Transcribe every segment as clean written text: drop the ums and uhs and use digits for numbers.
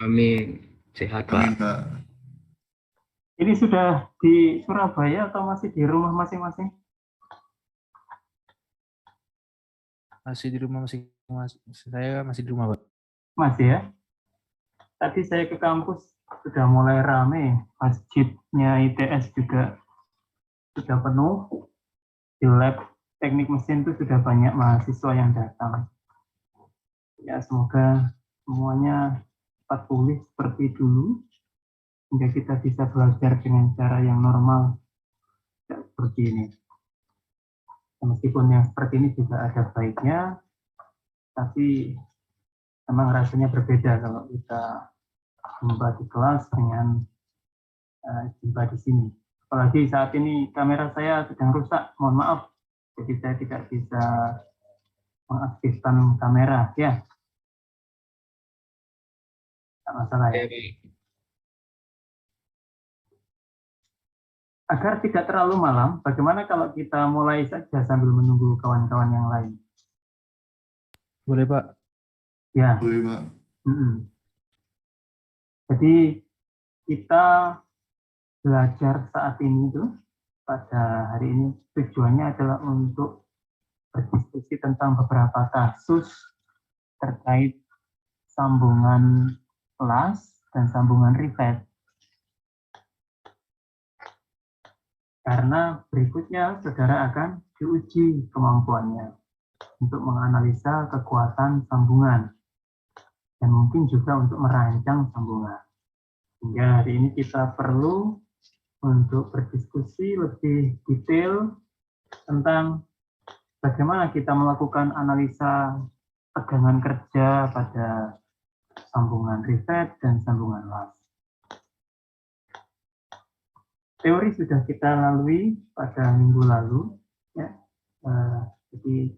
Amin. Sehat, Amin, Pak. Pak. Ini sudah di Surabaya atau masih di rumah masing-masing? Masih di rumah saya masih di rumah, Pak. Masih ya. Tadi saya ke kampus sudah mulai rame, masjidnya ITS juga sudah penuh. Di lab teknik mesin itu sudah banyak mahasiswa yang datang. Ya, semoga semuanya cepat pulih seperti dulu, hingga kita bisa belajar dengan cara yang normal, tidak seperti ini. Meskipun yang seperti ini juga ada baiknya, tapi memang rasanya berbeda kalau kita jumpa di kelas dengan jumpa di sini. Apalagi saat ini kamera saya sedang rusak, mohon maaf. Jadi saya tidak bisa mengaktifkan kamera, ya. Tidak masalah ya. Agar tidak terlalu malam, bagaimana kalau kita mulai saja sambil menunggu kawan-kawan yang lain? Boleh, Pak? Ya. Boleh, Pak. Jadi kita belajar saat ini tuh pada hari ini tujuannya adalah untuk berdiskusi tentang beberapa kasus terkait sambungan kelas dan sambungan rivet. Karena berikutnya saudara akan diuji kemampuannya untuk menganalisa kekuatan sambungan dan mungkin juga untuk merancang sambungan. Hingga hari ini kita perlu untuk berdiskusi lebih detail tentang bagaimana kita melakukan analisa tegangan kerja pada sambungan rivet dan sambungan las. Teori sudah kita lalui pada minggu lalu, ya. Jadi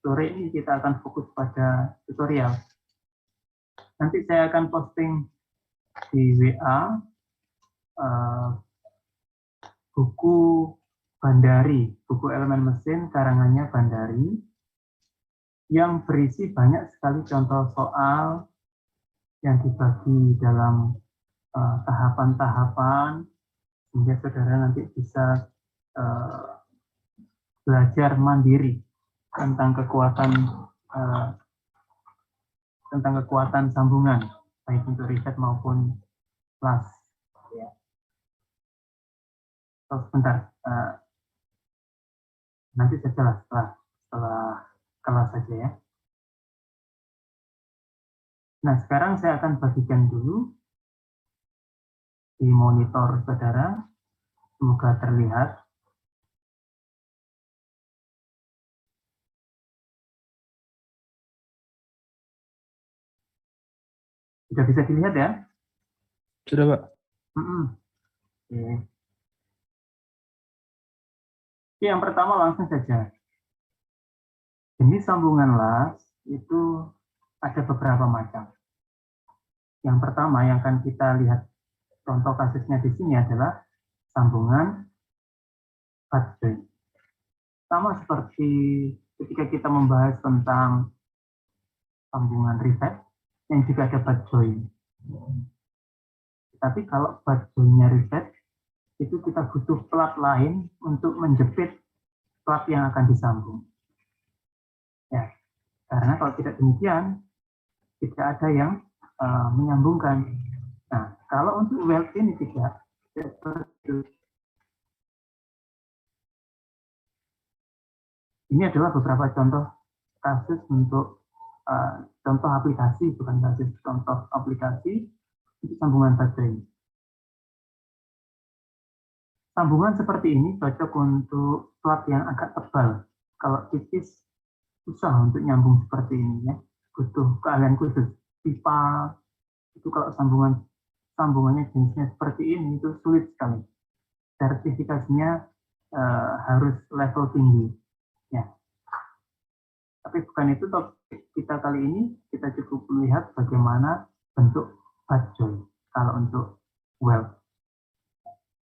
sore ini kita akan fokus pada tutorial. Nanti saya akan posting di WA buku Bandari, buku elemen mesin karangannya Bandari, yang berisi banyak sekali contoh soal yang dibagi dalam tahapan-tahapan, sehingga saudara nanti bisa belajar mandiri tentang kekuatan sambungan, baik untuk riset maupun las. Ya. Oh, sebentar, nanti saja setelah kelas saja ya. Nah, sekarang saya akan bagikan dulu di monitor saudara, semoga terlihat. Sudah bisa dilihat ya? Sudah, Pak. Oke. Oke, yang pertama langsung saja. Jenis sambungan las itu ada beberapa macam. Yang pertama yang akan kita lihat contoh kasusnya di sini adalah sambungan butt joint. Sama seperti ketika kita membahas tentang sambungan rivet yang juga ada butt joint. Tapi kalau butt joint-nya rivet, itu kita butuh plat lain untuk menjepit plat yang akan disambung. Ya, karena kalau tidak demikian, tidak ada yang menyambungkan. Nah, kalau untuk weld ini tidak seperti. Ini adalah beberapa contoh kasus untuk contoh aplikasi, bukan kasus, contoh aplikasi untuk sambungan baterai. Sambungan seperti ini cocok untuk plat yang agak tebal. Kalau tipis, susah untuk nyambung seperti ini ya. Butuh keahlian khusus. Pipa itu kalau sambungannya jenisnya seperti ini itu sulit sekali. Sertifikasinya harus level tinggi. Ya. Tapi bukan itu topik kita kali ini, kita cukup melihat bagaimana bentuk butt joint kalau untuk weld.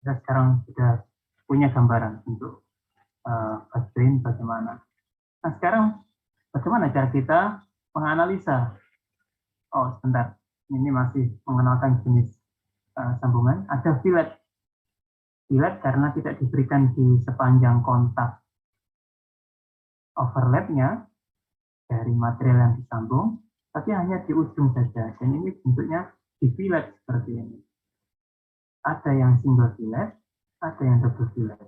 Kita sekarang sudah punya gambaran untuk butt joint bagaimana. Nah sekarang bagaimana cara kita menganalisa? Oh sebentar, ini masih mengenalkan jenis sambungan. Ada fillet. Fillet karena tidak diberikan di sepanjang kontak overlapnya dari material yang disambung, tapi hanya di ujung saja. Dan ini bentuknya di fillet seperti ini. Ada yang single fillet, ada yang double fillet.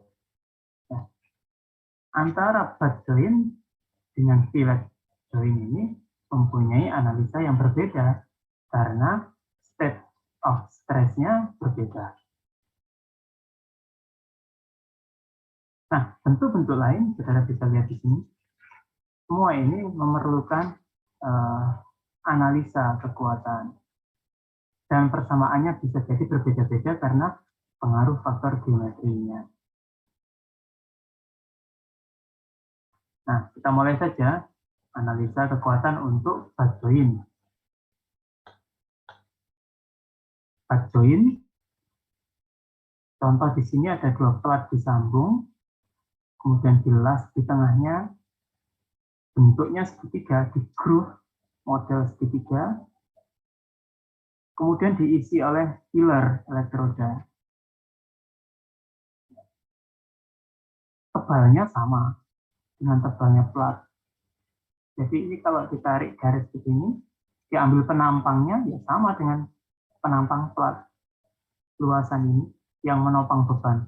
Ya. Antara butt joint dengan fillet joint ini mempunyai analisa yang berbeda karena state of stress-nya berbeda. Nah, bentuk-bentuk lain, saudara bisa lihat di sini. Semua ini memerlukan analisa kekuatan. Dan persamaannya bisa jadi berbeda-beda karena pengaruh faktor geometrinya. Nah, kita mulai saja analisa kekuatan untuk butt joint. Butt joint, contoh di sini ada dua plat disambung, kemudian dilas di tengahnya, bentuknya segitiga, di groove model segitiga, kemudian diisi oleh pilar elektroda. Tebalnya sama dengan tebalnya plat. Jadi ini kalau ditarik garis begini, diambil penampangnya ya sama dengan penampang plat. Luasan ini yang menopang beban.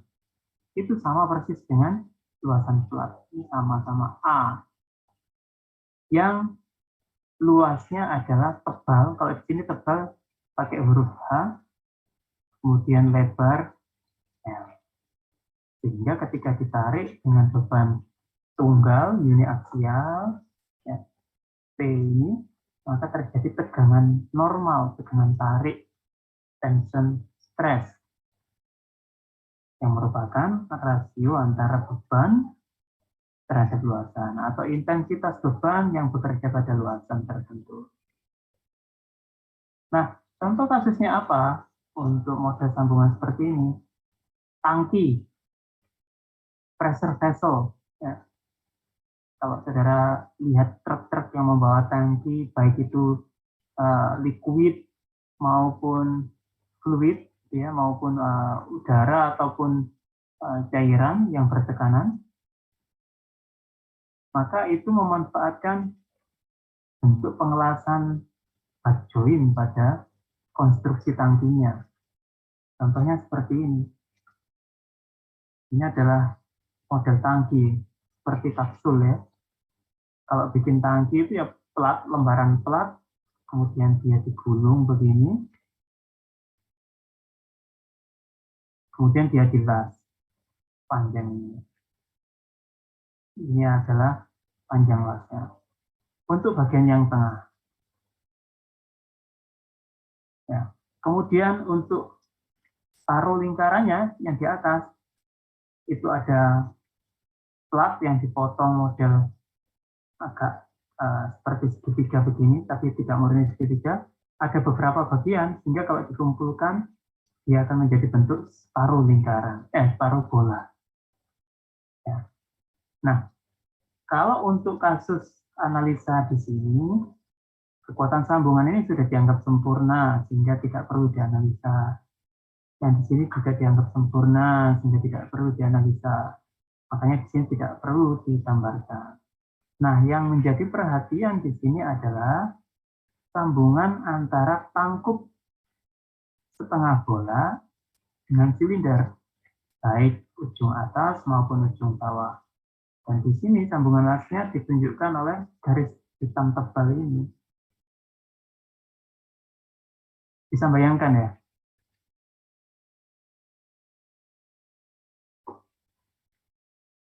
Itu sama persis dengan luasan plat. Ini sama-sama A. Yang luasnya adalah tebal. Kalau di sini tebal pakai huruf H, kemudian lebar L. Sehingga ketika ditarik dengan beban tunggal uniaksial, ya, P ini, maka terjadi tegangan normal, tegangan tarik, tension stress, yang merupakan rasio antara beban terhadap luasan atau intensitas beban yang bekerja pada luasan tertentu. Nah, contoh kasusnya apa untuk model sambungan seperti ini? Tangki, pressure vessel. Ya. Kalau saudara lihat truk-truk yang membawa tangki, baik itu liquid maupun fluid, ya, maupun udara ataupun cairan yang bertekanan, maka itu memanfaatkan bentuk pengelasan butt joint pada konstruksi tangkinya. Contohnya seperti ini. Ini adalah model tangki seperti kapsul ya. Kalau bikin tangki itu ya plat, lembaran plat, kemudian dia digulung begini, kemudian dia dilas panjang ini. Ini adalah panjang lasnya. Untuk bagian yang tengah. Ya. Kemudian untuk paruh lingkarannya yang di atas, itu ada plat yang dipotong model agak seperti segitiga begini, tapi tidak murni segitiga. Ada beberapa bagian, sehingga kalau dikumpulkan, dia akan menjadi bentuk paruh lingkaran, paruh bola. Ya. Nah, kalau untuk kasus analisa di sini, kekuatan sambungan ini sudah dianggap sempurna, sehingga tidak perlu dianalisa. Yang di sini juga dianggap sempurna, sehingga tidak perlu dianalisa. Makanya di sini tidak perlu digambarkan. Nah, yang menjadi perhatian di sini adalah sambungan antara tangkup setengah bola dengan silinder, baik ujung atas maupun ujung bawah. Dan di sini sambungan lasnya ditunjukkan oleh garis hitam tebal ini. Bisa bayangkan ya?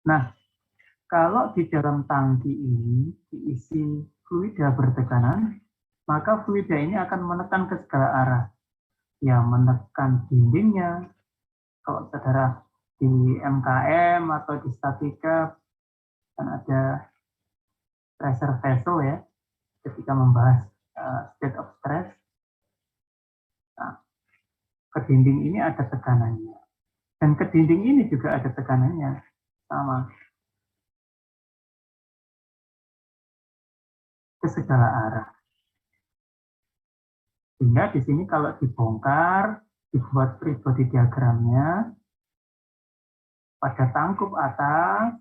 Nah, kalau di dalam tangki ini diisi fluida bertekanan, maka fluida ini akan menekan ke segala arah. Ya, menekan dindingnya. Kalau saudara di MKM atau di statika, kan ada pressure vessel ya, ketika membahas state of stress. Nah, ke dinding ini ada tekanannya. Dan ke dinding ini juga ada tekanannya. Sama. Ke segala arah. Sehingga di sini kalau dibongkar, dibuat free body diagramnya, pada tangkup atas,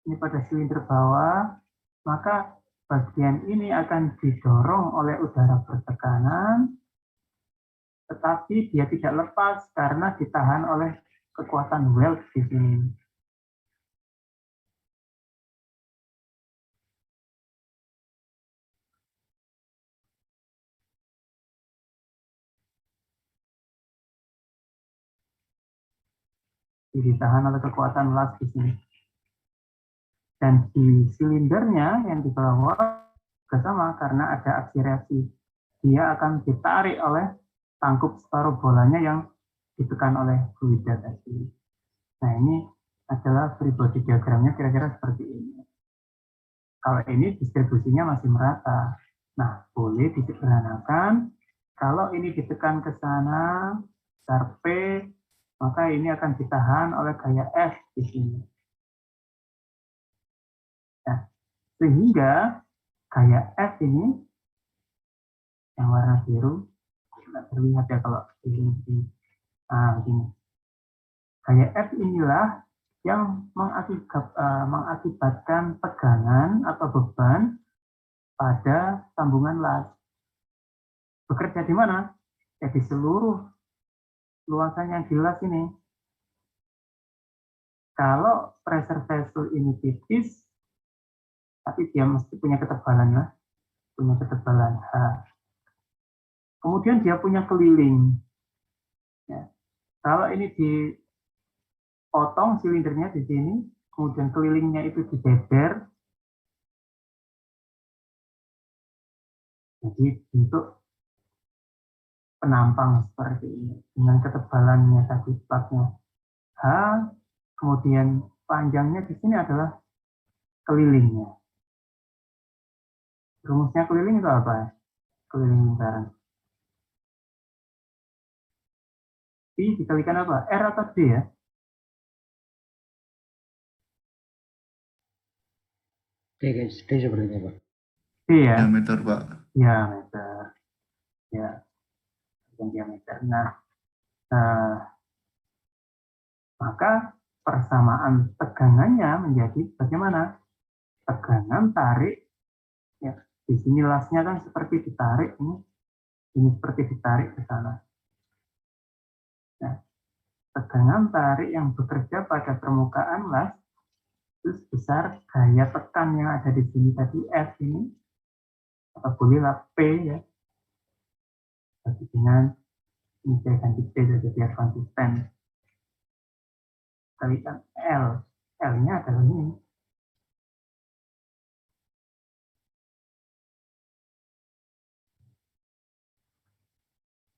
ini pada silinder bawah, maka bagian ini akan didorong oleh udara bertekanan, tetapi dia tidak lepas karena ditahan oleh kekuatan weld di sini. Ditahan oleh kekuatan las di sini. Dan di silindernya yang di bawah juga sama karena ada aksi reaksi. Dia akan ditarik oleh tangkup separuh bolanya yang ditekan oleh fluida tadi. Nah, ini adalah free body diagramnya kira-kira seperti ini. Kalau ini distribusinya masih merata. Nah, boleh disederhanakan. Kalau ini ditekan ke sana, besar P, maka ini akan ditahan oleh gaya F di sini. Nah, sehingga gaya F ini, yang warna biru, tidak terlihat ya kalau ini. Nah, begini. Gaya F inilah yang mengakibatkan tegangan atau beban pada sambungan las. Bekerja di mana? Ya di seluruh luasan yang di las ini. Kalau pressure vessel ini tipis, tapi dia mesti punya ketebalan lah, punya ketebalan H. Kemudian dia punya keliling. Ya. Kalau ini dipotong silindernya di sini, kemudian kelilingnya itu dibeber, jadi bentuk penampang seperti ini dengan ketebalannya tadi platnya H, kemudian panjangnya di sini adalah kelilingnya. Rumusnya keliling itu apa? Keliling lingkaran. P dikalikan apa? R atau D ya? D sebenarnya Pak. D ya? Diameter, Pak. Diameter. Ya, diameter. Nah, maka persamaan tegangannya menjadi bagaimana? Tegangan tarik, ya, di sini lasnya kan seperti ditarik, ini seperti ditarik ke sana. Nah, tegangan tarik yang bekerja pada permukaan las itu sebesar gaya tekan yang ada di sini tadi F ini, atau bolehlah P ya, bagi dengan ini saya ganti P saja biar konsisten. Kalikan L, L-nya adalah ini.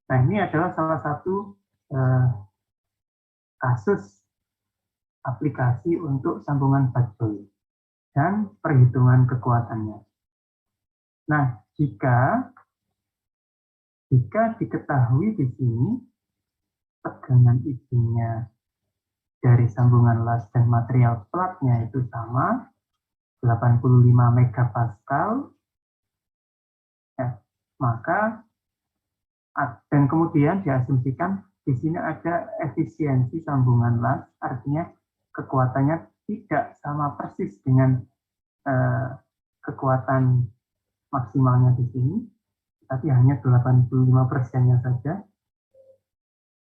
Nah, ini adalah salah satu kasus aplikasi untuk sambungan baterai dan perhitungan kekuatannya. Nah, jika diketahui di sini tegangan isinya dari sambungan las dan material platnya itu sama, 85 megapascal, ya, maka dan kemudian diasumsikan di sini ada efisiensi sambungan las, artinya kekuatannya tidak sama persis dengan kekuatan maksimalnya di sini, tapi hanya 85%-nya saja.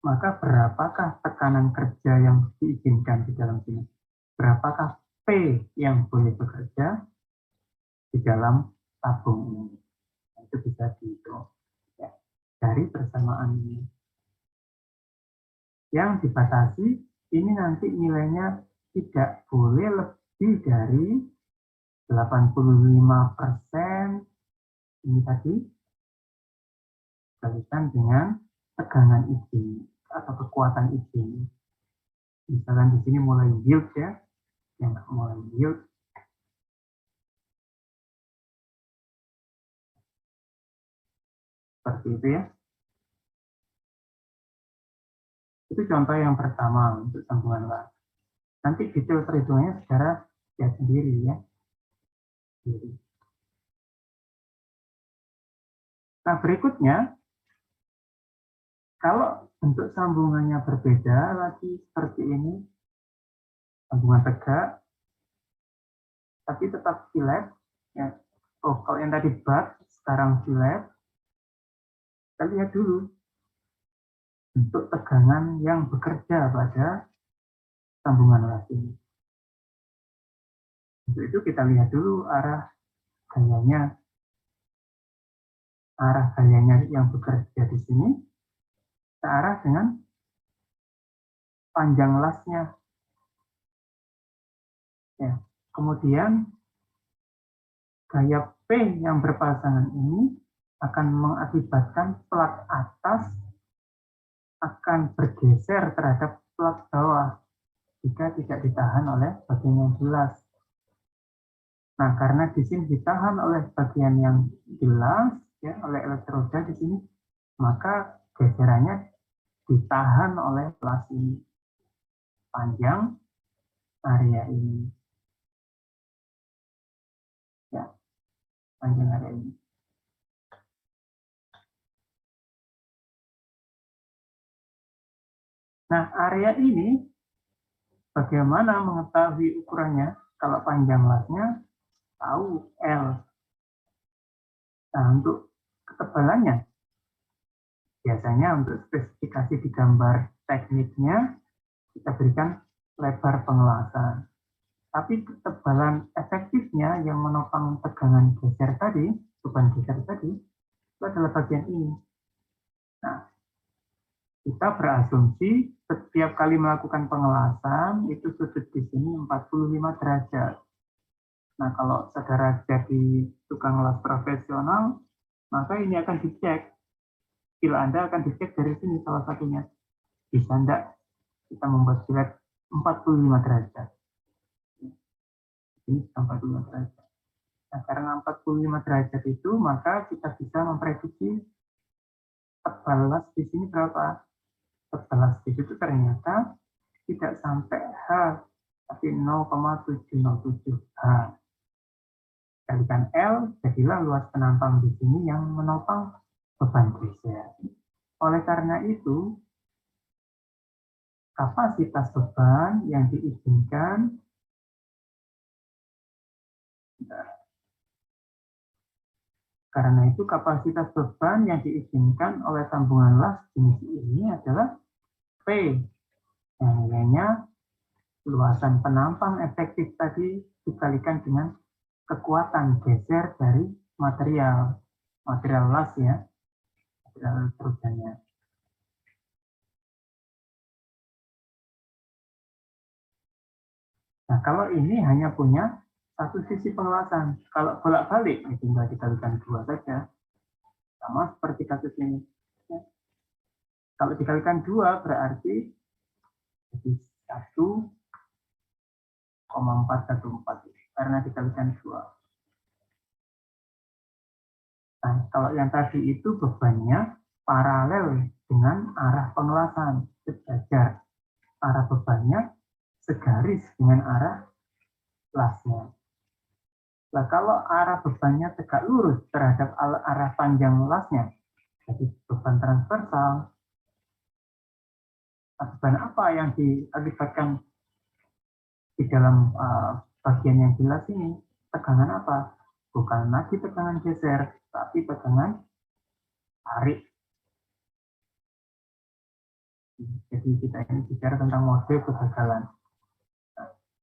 Maka berapakah tekanan kerja yang diizinkan di dalam sini? Berapakah P yang boleh bekerja di dalam tabung ini? Itu bisa dihitung ya, dari persamaan ini. Yang dibatasi ini nanti nilainya tidak boleh lebih dari 85% ini tadi dikalikan dengan tegangan izin atau kekuatan izin. Misalkan di sini mulai yield ya, yang mulai yield. Seperti itu ya. Itu contoh yang pertama untuk sambungan las. Nanti detail perhitungannya secara ya sendiri ya. Nah, berikutnya Kalau bentuk sambungannya berbeda lagi seperti ini, sambungan tegak, tapi tetap fillet, ya. Oh, kalau yang tadi butt, sekarang fillet, kita lihat dulu bentuk tegangan yang bekerja pada sambungan las ini. Untuk itu kita lihat dulu arah gayanya yang bekerja di sini searah dengan panjang lasnya. Ya. Kemudian gaya P yang berpasangan ini akan mengakibatkan plat atas akan bergeser terhadap plat bawah jika tidak ditahan oleh bagian yang jelas. Nah, karena di sini ditahan oleh bagian yang jelas, ya, oleh elektroda di sini, maka geserannya ditahan oleh las ini panjang area ini, ya, panjang area ini. Nah, area ini bagaimana mengetahui ukurannya? Kalau panjang lasnya tahu L. Nah, untuk ketebalannya biasanya untuk spesifikasi di gambar tekniknya kita berikan lebar pengelasan. Tapi ketebalan efektifnya yang menopang tegangan geser tadi, beban geser tadi, itu adalah bagian ini. Nah, kita berasumsi setiap kali melakukan pengelasan, itu sudut di sini 45 derajat. Nah, kalau saudara jadi tukang las profesional, maka ini akan dicek. Skill Anda akan dicek dari sini salah satunya. Bisa enggak kita membuat fillet 45 derajat. Ini 45 derajat. Nah, karena 45 derajat itu, maka kita bisa memprediksi tebal las di sini berapa. Tebal las di situ ternyata tidak sampai H, tapi 0,707 H. Kalikan L, jadilah luas penampang di sini yang menopang beban geser. Oleh karena itu, kapasitas beban yang diizinkan karena itu kapasitas beban yang diizinkan oleh sambungan las jenis ini adalah P, yang nilainya luasan penampang efektif tadi dikalikan dengan kekuatan geser dari material las ya, material elektrodanya. Nah, kalau ini hanya punya satu sisi pengelasan, kalau bolak-balik tinggal dikalikan 2 saja, sama seperti kasus ini. Kalau dikalikan 2 berarti jadi 1,414 karena dikalikan 2. Nah, kalau yang tadi itu bebannya paralel dengan arah pengelasan, sejajar. Arah bebannya segaris dengan arah lasnya. Nah, kalau arah bebannya tegak lurus terhadap arah panjang lasnya, jadi beban transversal, beban apa yang diakibatkan di dalam bagian yang jelas ini? Tegangan apa? Bukan lagi tegangan geser, tapi tegangan tarik. Jadi kita ini bicara tentang mode kegagalan.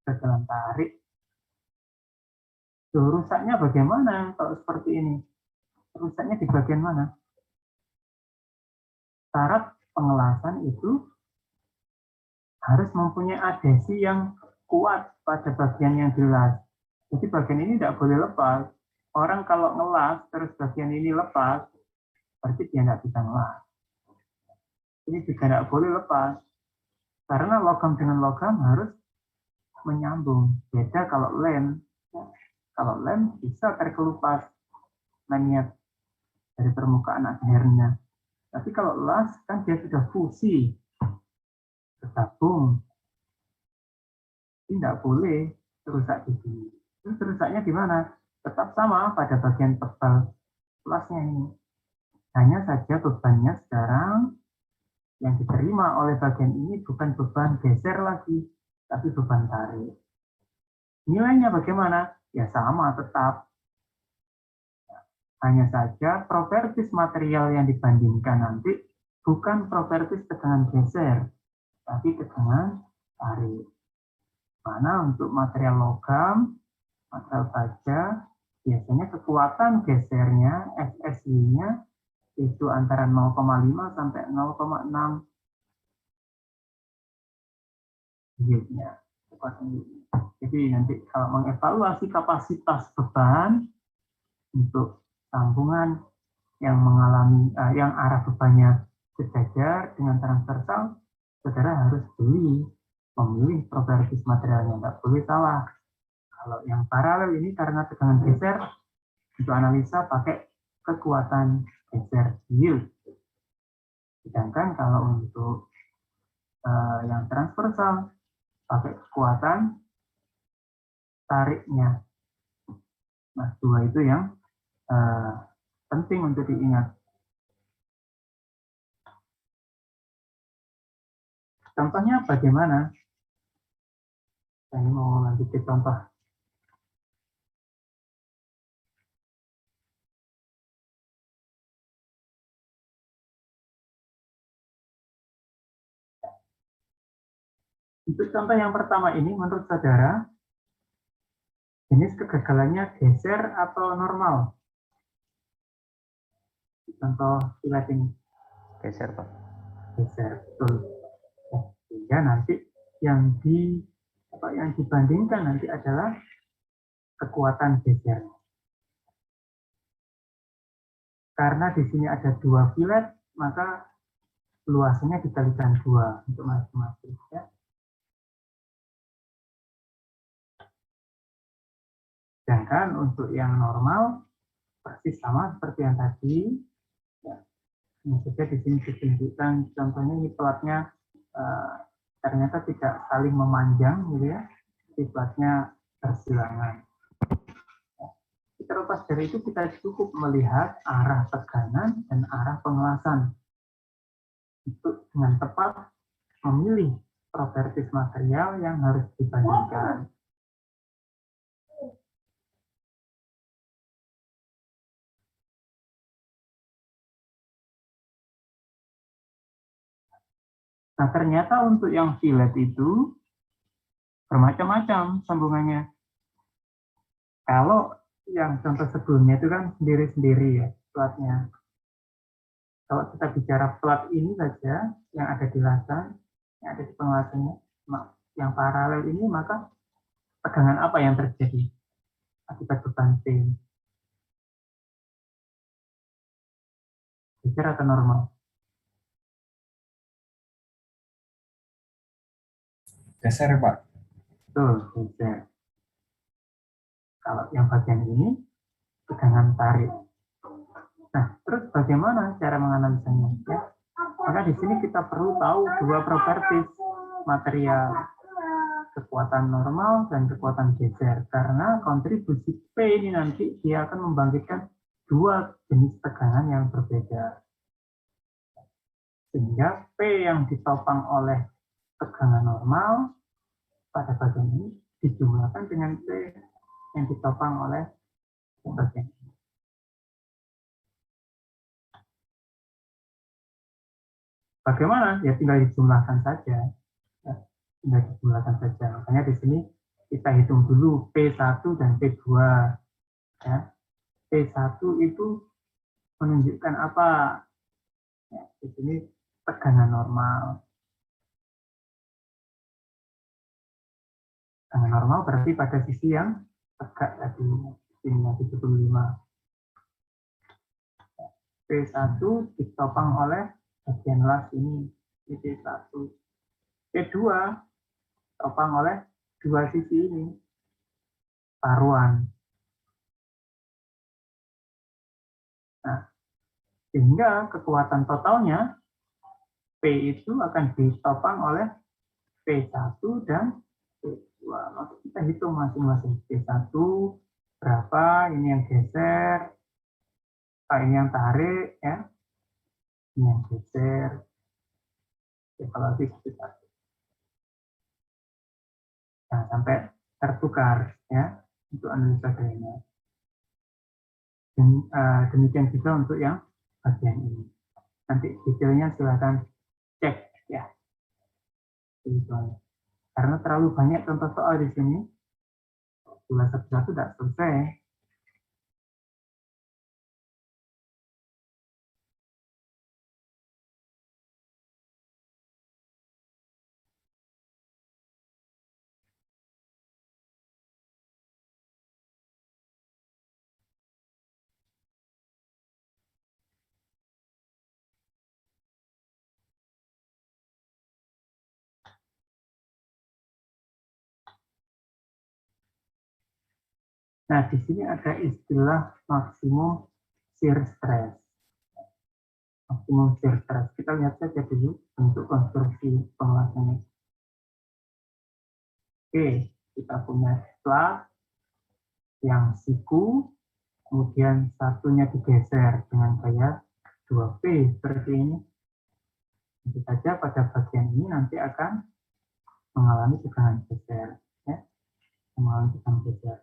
Kegagalan tarik. Rusaknya bagaimana kalau seperti ini? Rusaknya di bagian mana? Syarat pengelasan itu harus mempunyai adhesi yang kuat pada bagian yang jelas. Jadi bagian ini tidak boleh lepas. Orang kalau ngelas terus bagian ini lepas, berarti dia tidak bisa ngelas. Ini juga tidak boleh lepas. Karena logam dengan logam harus menyambung. Beda kalau lem. Kalau lem bisa terkelupas lemnya dari permukaan akhirnya. Tapi kalau las kan dia sudah fusi, tergabung. Tidak boleh rusak di sini. Terus rusaknya di mana? Tetap sama pada bagian tebal lasnya ini. Hanya saja bebannya sekarang yang diterima oleh bagian ini bukan beban geser lagi, tapi beban tarik. Nilainya bagaimana? Ya sama, tetap. Hanya saja propertis material yang dibandingkan nanti bukan propertis tegangan geser, tapi tegangan tarik. Mana untuk material logam, material baja, biasanya kekuatan gesernya, SSI-nya, itu antara 0,5 sampai 0,6 yieldnya. Jadi nanti kalau mengevaluasi kapasitas beban untuk sambungan yang mengalami yang arah bebannya sejajar dengan transversal, saudara harus memilih propertis materialnya, nggak boleh salah. Kalau yang paralel ini karena tegangan geser, untuk analisa pakai kekuatan geser yield. Sedangkan kalau untuk yang transversal pakai kekuatan tariknya. Nah, dua itu yang penting untuk diingat. Contohnya bagaimana? Saya mau lanjut ke contoh. Untuk contoh yang pertama ini, menurut saudara, jenis kegagalannya geser atau normal? Contoh silat ini. Geser, Pak. Geser, betul. Sehingga nanti yang dibandingkan nanti adalah kekuatan geser. Karena di sini ada dua filet, maka luasnya dikalikan 2 untuk masing-masing. Ya. Sedangkan untuk yang normal persis sama seperti yang tadi. Ya. Ini saja di sini ditunjukkan contohnya ini platnya ternyata tidak saling memanjang, gitu ya. Di platnya bersilangan. Terlepas dari itu kita cukup melihat arah tekanan dan arah pengelasan untuk dengan tepat memilih propertis material yang harus dibandingkan. Nah, ternyata untuk yang fillet itu bermacam-macam sambungannya. Kalau yang contoh sebelumnya itu kan sendiri-sendiri ya platnya. Kalau kita bicara plat ini saja yang ada di lasan, yang ada di pengelasannya, yang paralel ini, maka tegangan apa yang terjadi akibat beban P? Geser atau normal? Geser, Pak. Betul, geser. Kalau yang bagian ini, tegangan tarik. Nah, terus bagaimana cara menganalisanya? Ya? Maka di sini kita perlu tahu dua propertis material, kekuatan normal dan kekuatan geser. Karena kontribusi P ini nanti dia akan membangkitkan dua jenis tegangan yang berbeda. Sehingga P yang ditopang oleh tegangan normal pada bagian ini dijumlahkan dengan P yang ditopang oleh bagian ini. Bagaimana? Ya tinggal dijumlahkan saja. Ya, tinggal dijumlahkan saja. Makanya di sini kita hitung dulu P1 dan P2. Ya. P1 itu menunjukkan apa? Ya, di sini tegangan normal. Tegangan normal berarti pada sisi yang tegak tadi. Sini 75. P1 ditopang oleh bagian las ini P1. P2 topang oleh dua sisi ini paruan. Nah, sehingga kekuatan totalnya P itu akan ditopang oleh P1 dan P2. Maka kita hitung masing-masing. P1 berapa, ini yang geser, ini yang tarik, ya. Ini yang geser. evaluasi satu-satu. Jangan sampai tertukar ya untuk analisa drainase. Dan demikian juga untuk yang bagian ini. Nanti detailnya silakan cek ya. Karena terlalu banyak contoh soal di sini, bila satu-satu tidak selesai. Nah, di sini ada istilah maksimum shear stress. Maksimum shear stress. Kita lihat saja dulu bentuk konstruksi penguasanya. Oke, kita punya plat yang siku, kemudian satunya digeser dengan gaya 2P seperti ini. Tentu saja pada bagian ini nanti akan mengalami tegangan geser. Ya. Mengalami tegangan geser.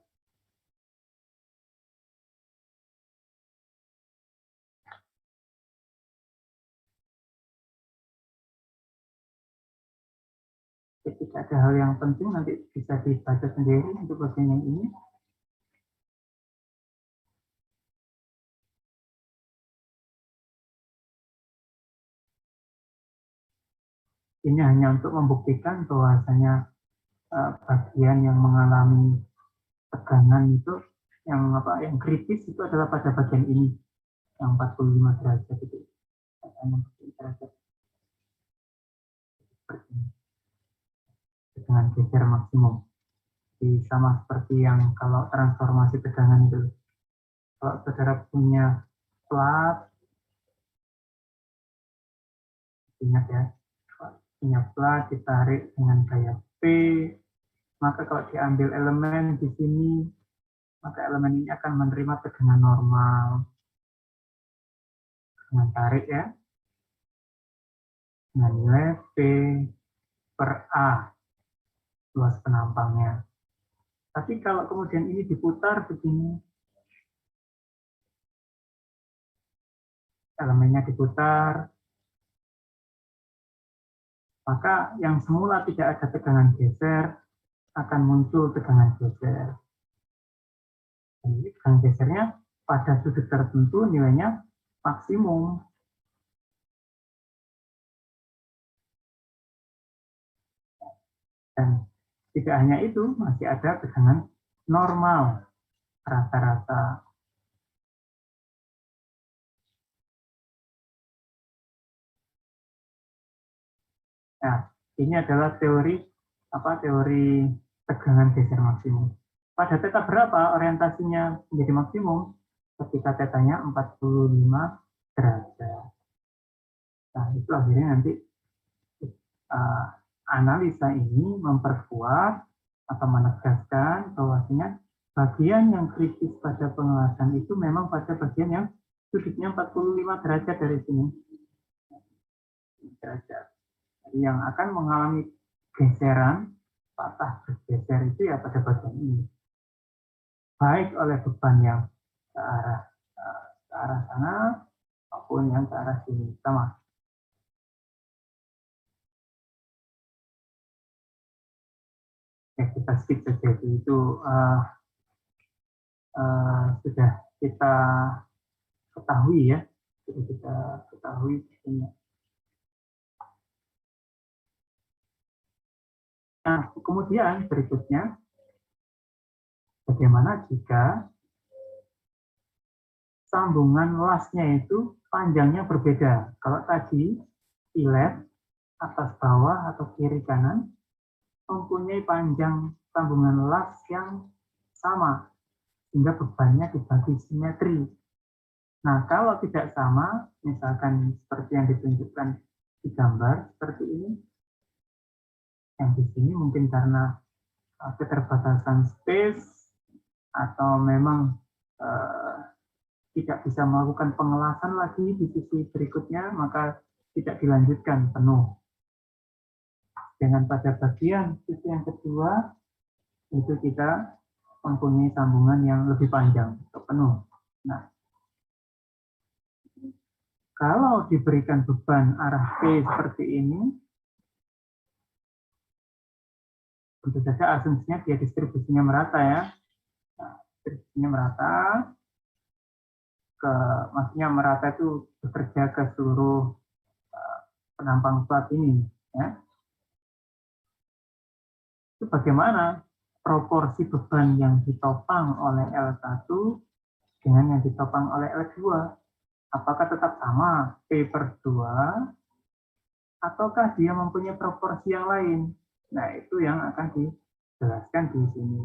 Ketika ada hal yang penting nanti bisa dibaca sendiri untuk bagian yang ini. Ini hanya untuk membuktikan bahwasanya bagian yang mengalami tegangan itu yang kritis itu adalah pada bagian ini yang 45 derajat itu. Tegangan geser maksimum. Jadi sama seperti yang kalau transformasi tegangan itu. Kalau saudara punya plat, ingat ya, punya plat ditarik dengan gaya P, maka kalau diambil elemen di sini, maka elemen ini akan menerima tegangan normal. Dengan tarik ya, dengan nilai P per A, luas penampangnya. Tapi kalau kemudian ini diputar begini, elemennya diputar, maka yang semula tidak ada tegangan geser, akan muncul tegangan geser. Jadi tegangan gesernya pada sudut tertentu nilainya maksimum. Dan tidak hanya itu, masih ada tegangan normal rata-rata. Nah, ini adalah teori tegangan geser maksimum. Pada theta berapa orientasinya menjadi maksimum? Ketika tetanya 45 derajat. Nah, itu akhirnya nanti analisa ini memperkuat atau menegaskan bahwasanya bagian yang kritis pada pengelasan itu memang pada bagian yang sudutnya 45 derajat dari sini. Derajat. Yang akan mengalami geseran, patah bergeser itu ya pada bagian ini. Baik oleh beban yang ke arah sana maupun yang ke arah sini sama. Ya, kita skip saja itu sudah kita ketahui ya, sudah kita ketahui ini. Nah, kemudian berikutnya, bagaimana jika sambungan lasnya itu panjangnya berbeda? Kalau tadi ilet atas bawah atau kiri kanan mempunyai panjang sambungan las yang sama, sehingga bebannya dibagi simetri. Nah, kalau tidak sama, misalkan seperti yang ditunjukkan di gambar seperti ini, yang di sini mungkin karena keterbatasan space atau memang tidak bisa melakukan pengelasan lagi di sisi berikutnya, maka tidak dilanjutkan penuh. dengan pada bagian sisi yang kedua itu kita mempunyai sambungan yang lebih panjang atau penuh. Nah, kalau diberikan beban arah P seperti ini, tentu saja asumsinya dia distribusinya merata ya. Nah, distribusinya merata, maksudnya merata itu bekerja ke seluruh penampang plat ini. Ya. Itu bagaimana proporsi beban yang ditopang oleh L1 dengan yang ditopang oleh L2? Apakah tetap sama P/2 ataukah dia mempunyai proporsi yang lain? Nah, itu yang akan dijelaskan di sini.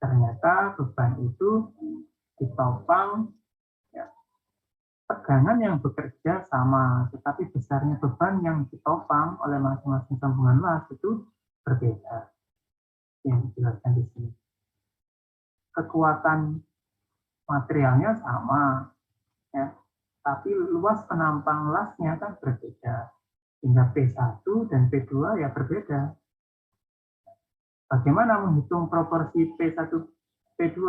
Ternyata beban itu ditopang, ya, tegangan yang bekerja sama, tetapi besarnya beban yang ditopang oleh masing-masing sambungan las itu berbeda. Yang dijelaskan di sini. Kekuatan materialnya sama, ya, tapi luas penampang lasnya kan berbeda. Sehingga P1 dan P2 ya berbeda. Bagaimana menghitung proporsi P1 P2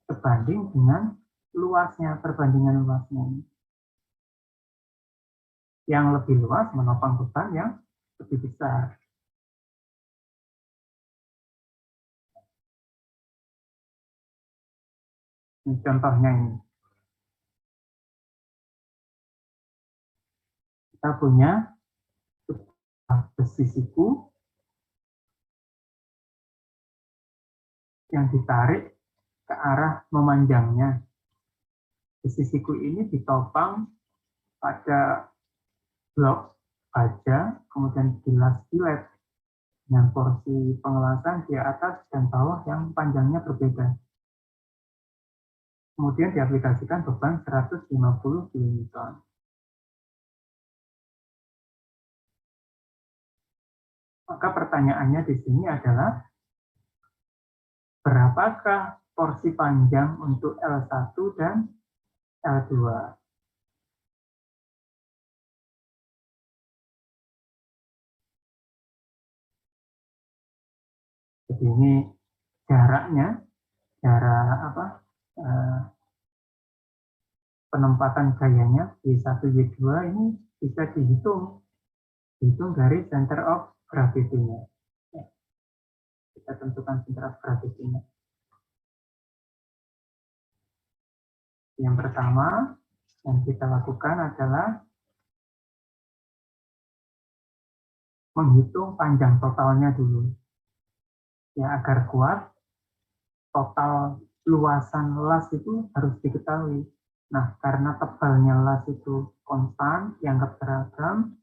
sebanding dengan luasnya, perbandingan luasnya ini. Yang lebih luas menopang beban yang lebih besar. Ini contohnya ini. Kita punya besi siku yang ditarik ke arah memanjangnya. Besi siku ini ditopang pada blok baja, kemudian bilas-bilet dengan porsi pengelasan di atas dan bawah yang panjangnya berbeda. Kemudian diaplikasikan beban 150 kN. Maka pertanyaannya di sini adalah, berapakah porsi panjang untuk L1 dan L2? Jadi ini jaraknya, jarak penempatan gayanya Y1, Y2 ini bisa dihitung dari center of gravity-nya. Ya, kita tentukan center of gravity-nya. Yang pertama yang kita lakukan adalah menghitung panjang totalnya dulu. Ya, agar kuat, total luasan las itu harus diketahui. Nah, karena tebalnya las itu konstan, dianggap seragam,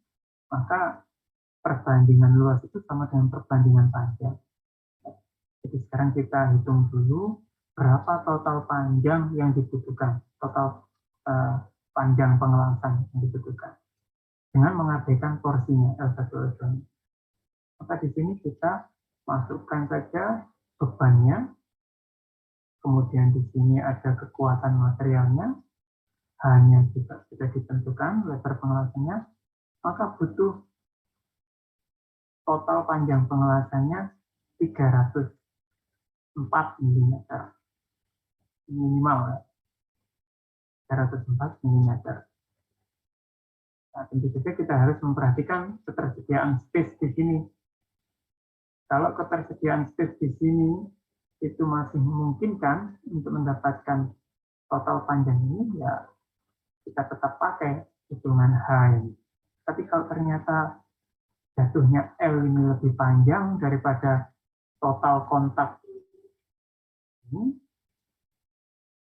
maka perbandingan luas itu sama dengan perbandingan panjang. Jadi sekarang kita hitung dulu berapa total panjang yang dibutuhkan, total panjang pengelasan yang dibutuhkan, dengan mengabaikan porsinya L1, L2. Maka di sini kita masukkan saja bebannya, kemudian di sini ada kekuatan materialnya, hanya juga sudah ditentukan lebar pengelasannya, maka butuh total panjang pengelasannya 304 mm minimal, 304 mm. Nah, tentu saja kita harus memperhatikan ketersediaan space di sini. Kalau ketersediaan space di sini itu masih memungkinkan untuk mendapatkan total panjang ini, ya kita tetap pakai hitungan H ini. Tapi kalau ternyata jatuhnya L ini lebih panjang daripada total kontak ini,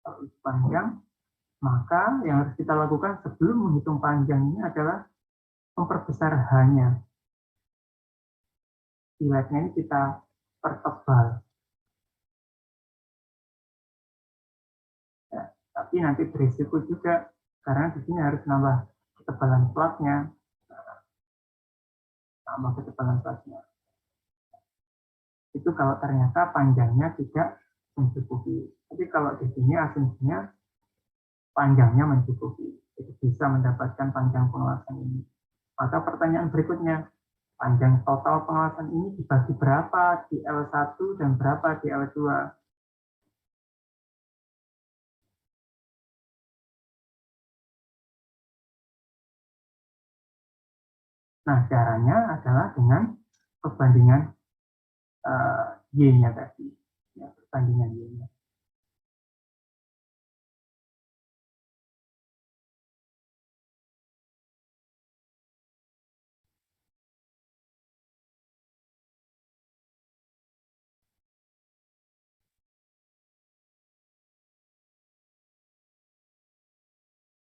kalau lebih panjang, maka yang harus kita lakukan sebelum menghitung panjang ini adalah memperbesar H-nya. Biletnya ini kita pertebal. Ya, tapi nanti berisiko juga, karena di sini harus nambah ketebalan platnya. Itu kalau ternyata panjangnya tidak mencukupi. Tapi kalau di sini asumsinya panjangnya mencukupi, jadi bisa mendapatkan panjang pengelasan ini. Maka pertanyaan berikutnya, Panjang total pengelasan ini dibagi berapa di L1 dan berapa di L2. Nah, caranya adalah dengan perbandingan Y-nya tadi. Ya, perbandingan Y-nya.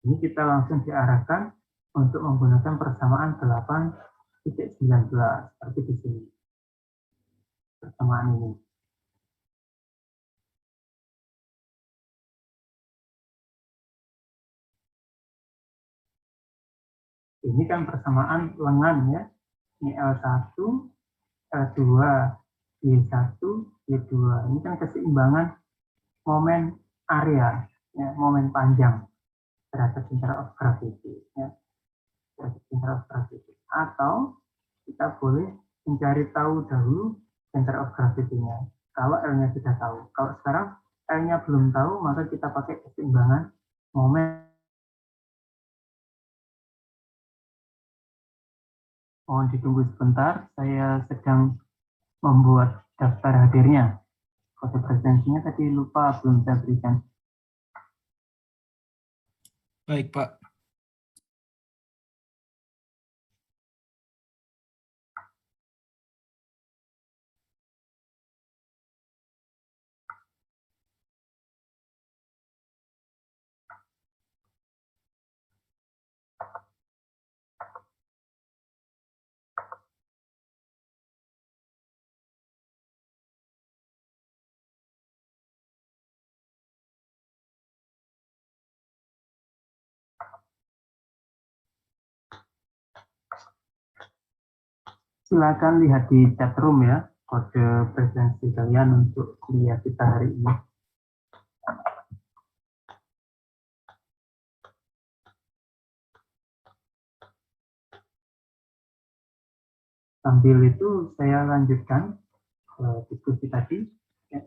Ini kita langsung diarahkan untuk menggunakan persamaan 8.19 seperti di sini. Persamaan ini. Ini kan persamaan lengan ya. Ini L1, L2, Y1, Y2. Ini kan keseimbangan momen area, ya, momen panjang terhadap center of gravity. Ya. Center of gravity. Atau kita boleh mencari tahu dahulu center of gravity-nya. Kalau L-nya sudah tahu. Kalau sekarang L-nya belum tahu, maka kita pakai keseimbangan momen. Mohon ditunggu sebentar, saya sedang membuat daftar hadirnya. Kode presensinya tadi lupa, belum saya berikan. Baik, Pak. Silakan lihat di chat room ya, kode presensi kalian untuk kuliah kita hari ini. Sambil itu saya lanjutkan diskusi tadi. Ya.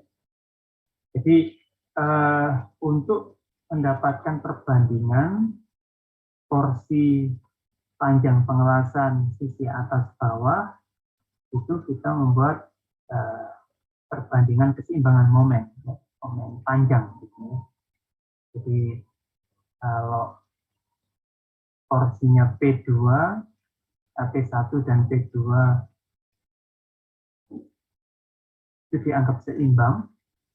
Jadi untuk mendapatkan perbandingan porsi panjang pengelasan sisi atas bawah, itu kita membuat perbandingan keseimbangan momen, ya, momen panjang. Gitu ya. Jadi kalau porsinya P2, P1 dan P2 itu dianggap seimbang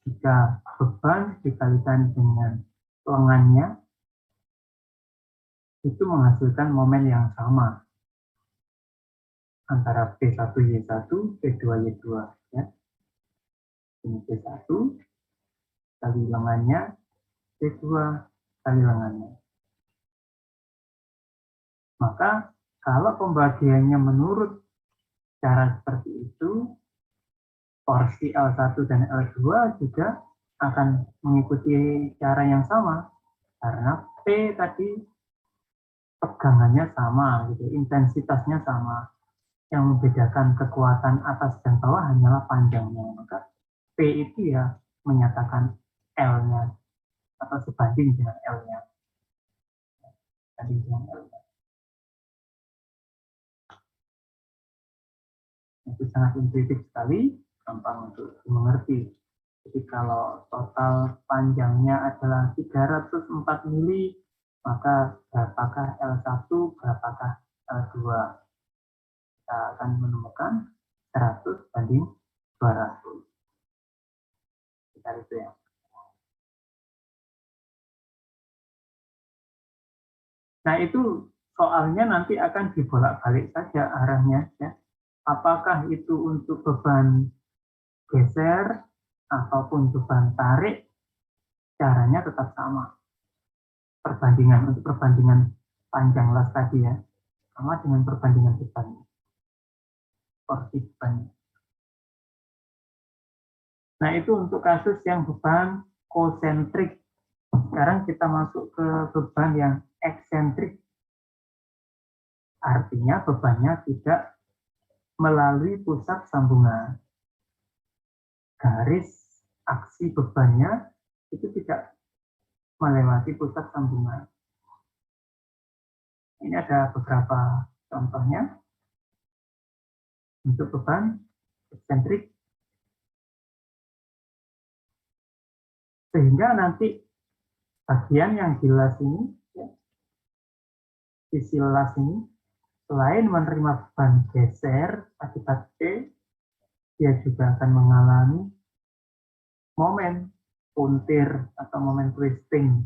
jika beban dikalikan dengan lengannya itu menghasilkan momen yang sama antara P1Y1, P2Y2 ya. Ini P1 kali lengannya, P2 kali lengannya. Maka kalau pembagiannya menurut cara seperti itu, porsi L1 dan L2 juga akan mengikuti cara yang sama karena P tadi tegangannya sama, gitu, intensitasnya sama. Yang membedakan kekuatan atas dan bawah hanyalah panjangnya. Maka P itu ya menyatakan L-nya atau sebanding dengan L-nya. Sebanding dengan L-nya. Itu sangat intuitif sekali, gampang untuk dimengerti. Jadi kalau total panjangnya adalah 304 mili, maka berapakah L1, berapakah L2? Kita akan menemukan 100 banding 200. Kita itu ya. Nah itu soalnya nanti akan dibolak-balik saja arahnya. Ya. Apakah itu untuk beban geser ataupun beban tarik, caranya tetap sama. Perbandingan untuk perbandingan panjang las tadi ya, sama dengan perbandingan bebannya. Porsi bebannya. Nah itu untuk kasus yang beban konsentrik. Sekarang kita masuk ke beban yang eksentrik. Artinya bebannya tidak melalui pusat sambungan. Garis aksi bebannya itu tidak melewati pusat sambungan. Ini ada beberapa contohnya. Untuk beban eksentrik, sehingga nanti bagian yang di las ini, ya, sisi las ini, selain menerima beban geser akibat P, dia juga akan mengalami momen puntir atau momen twisting.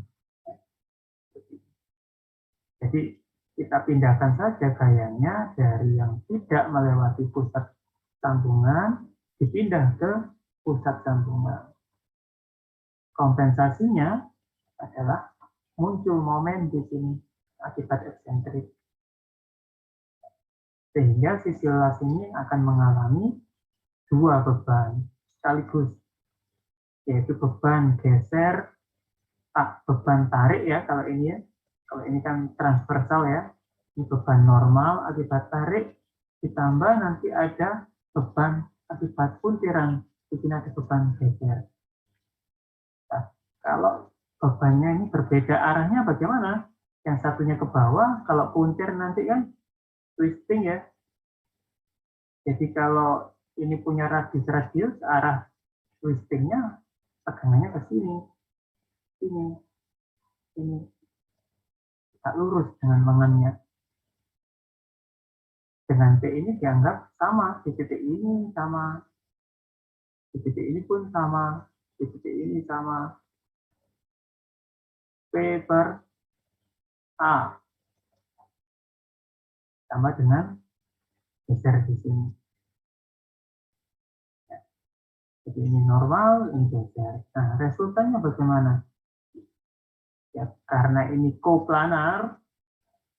Jadi kita pindahkan saja gayanya dari yang tidak melewati pusat sambungan, dipindah ke pusat sambungan. Kompensasinya adalah muncul momen di sini akibat eksentrik. Sehingga sisi las ini akan mengalami dua beban sekaligus, yaitu beban geser, beban tarik ya kalau ini ya. Kalau ini kan transversal ya, ini beban normal akibat tarik, ditambah nanti ada beban akibat puntiran, di sini ada beban geser. Nah, kalau bebannya ini berbeda arahnya bagaimana? Yang satunya ke bawah, kalau puntir nanti kan twisting ya. Jadi kalau ini punya radius, arah twistingnya tegangannya ke sini, ini. Tak lurus dengan lengannya. Dengan P ini dianggap sama, di titik ini sama, di titik ini pun sama, di titik ini sama. P per A sama dengan geser di sini. Jadi ini normal, ini geser. Nah, resultannya bagaimana? Ya, karena ini koplanar,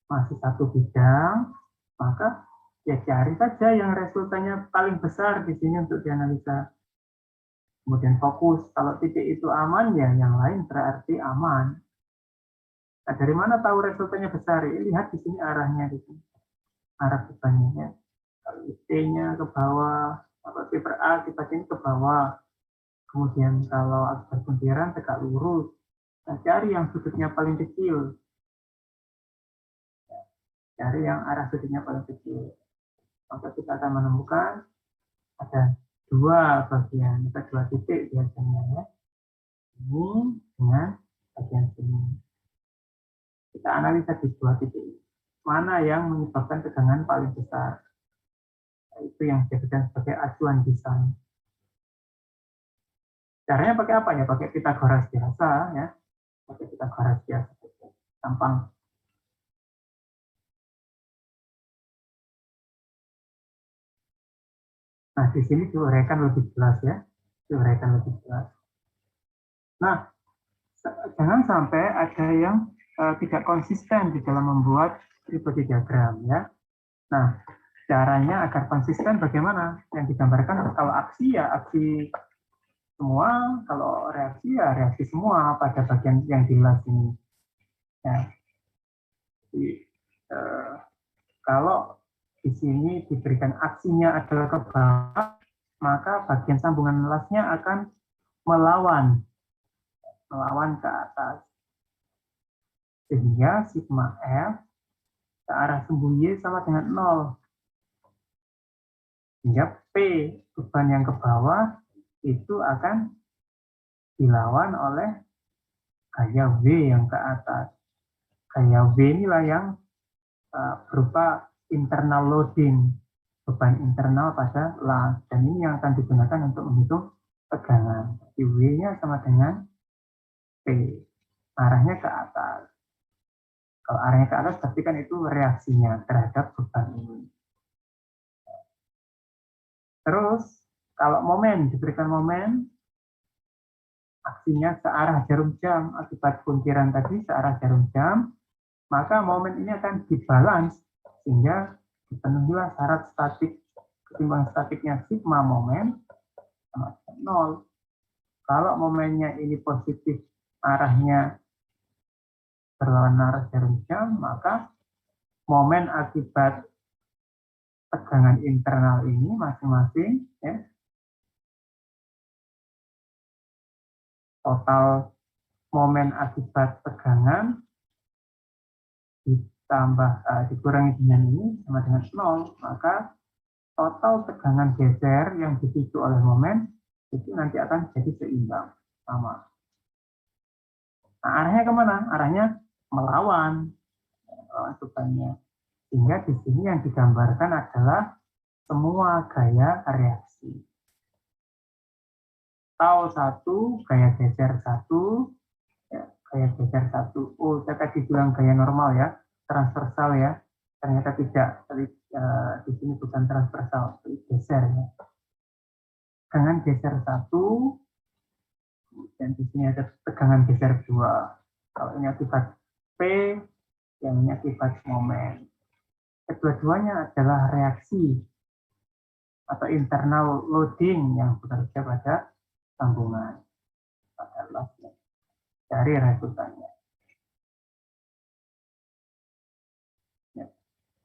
masih satu bidang, maka ya cari saja yang resultannya paling besar di sini untuk dianalisa. Kemudian fokus, kalau titik itu aman, ya yang lain berarti aman. Nah, dari mana tahu resultannya besar? Ya, lihat di sini arahnya, di sini. Arah bebannya. Ya. Kalau T-nya ke bawah, atau P per A kita ini ke bawah. Kemudian kalau akibat puntiran tegak lurus. Nah, cari yang sudutnya paling kecil. Cari yang arah sudutnya paling kecil. Maka kita akan menemukan ada dua bagian, ada dua titik biasanya ya. Ini dengan bagian sini. Kita analisa di dua titik. Mana yang menyebabkan tegangan paling besar? Itu yang dijadikan sebagai acuan desain. Caranya pakai apa ya? Pakai Pythagoras biasa ya. Pakai Pythagoras biasa. Gampang. Nah, di sini diuraikan lebih jelas ya. Diuraikan lebih jelas. Nah, jangan sampai ada yang tidak konsisten di dalam membuat free-body diagram ya. Nah, caranya agar konsisten bagaimana? Yang digambarkan kalau aksi ya aksi semua, kalau reaksi ya reaksi semua pada bagian yang jelas ini. Ya. Jadi, kalau di sini diberikan aksinya adalah ke bawah, maka bagian sambungan lasnya akan melawan ke atas. Sehingga sigma F ke arah sumbu Y sama dengan 0. Sehingga P, beban yang ke bawah, itu akan dilawan oleh gaya W yang ke atas. Gaya W inilah yang berupa internal loading, beban internal pada las. Dan ini yang akan digunakan untuk menghitung tegangan. Jadi W-nya sama dengan P. Arahnya ke atas. Kalau arahnya ke atas, berarti kan itu reaksinya terhadap beban ini. Terus, kalau momen, diberikan momen, aksinya searah jarum jam, akibat puntiran tadi searah jarum jam, maka momen ini akan dibalans, sehingga dipenuhilah syarat statik, ketimbangan statiknya sigma momen sama dengan 0. Kalau momennya ini positif, arahnya berlawanan arah jarum jam, maka momen akibat tegangan internal ini masing-masing ya, total momen akibat tegangan ditambah dikurangi dengan ini sama dengan 0, maka total tegangan geser yang dipicu oleh momen itu nanti akan jadi seimbang sama. Nah, arahnya kemana? Arahnya melawan bebannya. Sehingga di sini yang digambarkan adalah semua gaya reaksi. Tau 1, gaya geser 1, ya, gaya geser 1. Oh, saya tadi bilang gaya normal ya, transversal ya. Ternyata tidak, di sini bukan transversal, tapi geser ya. Tegangan geser 1, dan di sini ada tegangan geser 2. Kalau ini akibat P, yang ini akibat momen. Kedua-duanya adalah reaksi atau internal loading yang bekerja pada sambungan pada lasnya dari resultannya. Ya.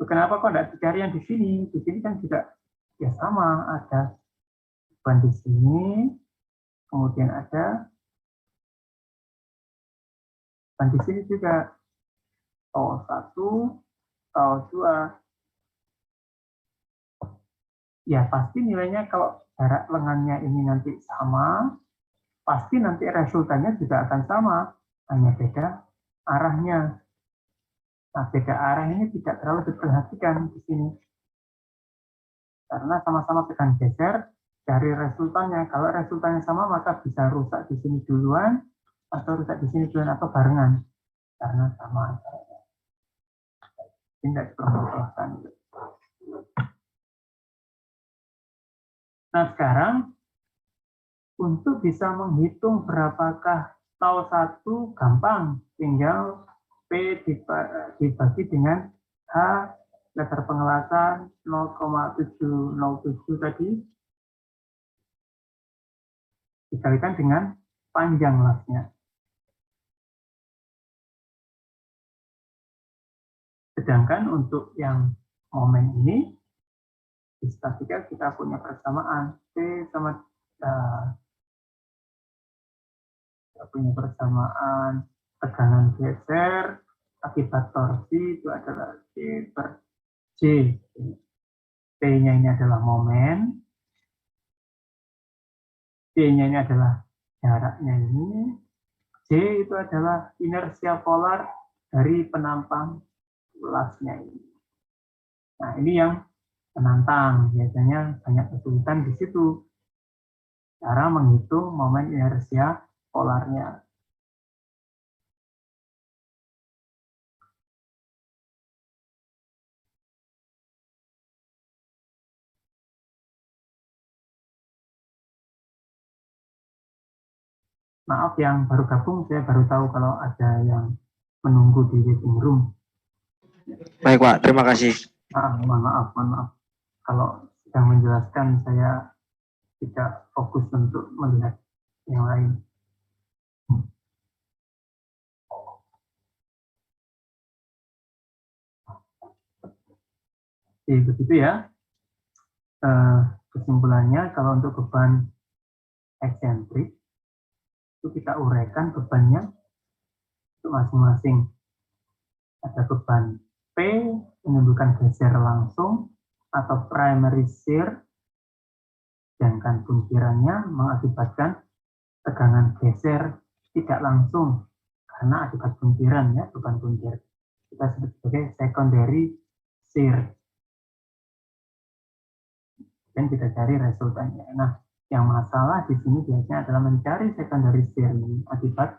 Kenapa kok tidak dicari yang di sini? Di sini kan juga ya sama, ada beban di sini, kemudian ada beban di sini juga. Tau 1, tau 2. Ya pasti nilainya kalau jarak lengannya ini nanti sama, pasti nanti resultannya juga akan sama, hanya beda arahnya. Nah, beda arah ini tidak terlalu diperhatikan di sini. Karena sama-sama tekan geser dari resultannya. Kalau resultannya sama, maka bisa rusak di sini duluan, atau rusak di sini duluan, atau barengan. Karena sama. Tidak dipermasalahkan. Nah, sekarang untuk bisa menghitung berapakah tau 1 gampang, tinggal P dibagi dengan H letter pengelasan 0,707 tadi dikalikan dengan panjang lasnya. Sedangkan untuk yang momen ini di statika kita punya persamaan P sama kita punya persamaan tegangan geser akibat torsi itu adalah G per J. P-nya ini adalah momen, J-nya ini adalah jaraknya ini, J itu adalah inersia polar dari penampang lasnya ini. Nah, ini yang menantang, biasanya banyak kesulitan di situ. Cara menghitung momen inersia polarnya. Maaf yang baru gabung, saya baru tahu kalau ada yang menunggu di waiting room. Baik Pak, terima kasih. Mohon maaf. Kalau sedang menjelaskan, saya tidak fokus untuk melihat yang lain. Oke, begitu ya. Kesimpulannya, kalau untuk beban eksentrik, itu kita uraikan bebannya itu masing-masing. Ada beban P menimbulkan geser langsung atau primary shear, sedangkan puntirannya mengakibatkan tegangan geser tidak langsung karena akibat puntiran ya, beban puntir. Kita sebut sebagai secondary shear. Dan kita cari resultannya. Nah, yang masalah di sini biasanya adalah mencari secondary shear akibat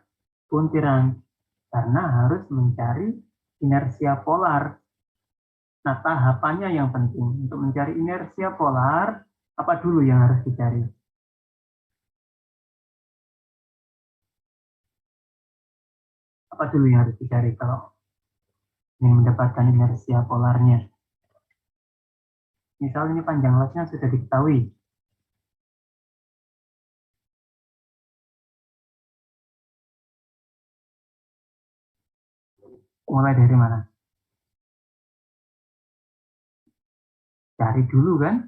puntiran karena harus mencari inersia polar. Nah, tahapannya yang penting untuk mencari inersia polar, apa dulu yang harus dicari? Apa dulu yang harus dicari kalau ingin mendapatkan inersia polarnya? Misal ini panjang lasnya sudah diketahui. Mulai dari mana? Cari dulu kan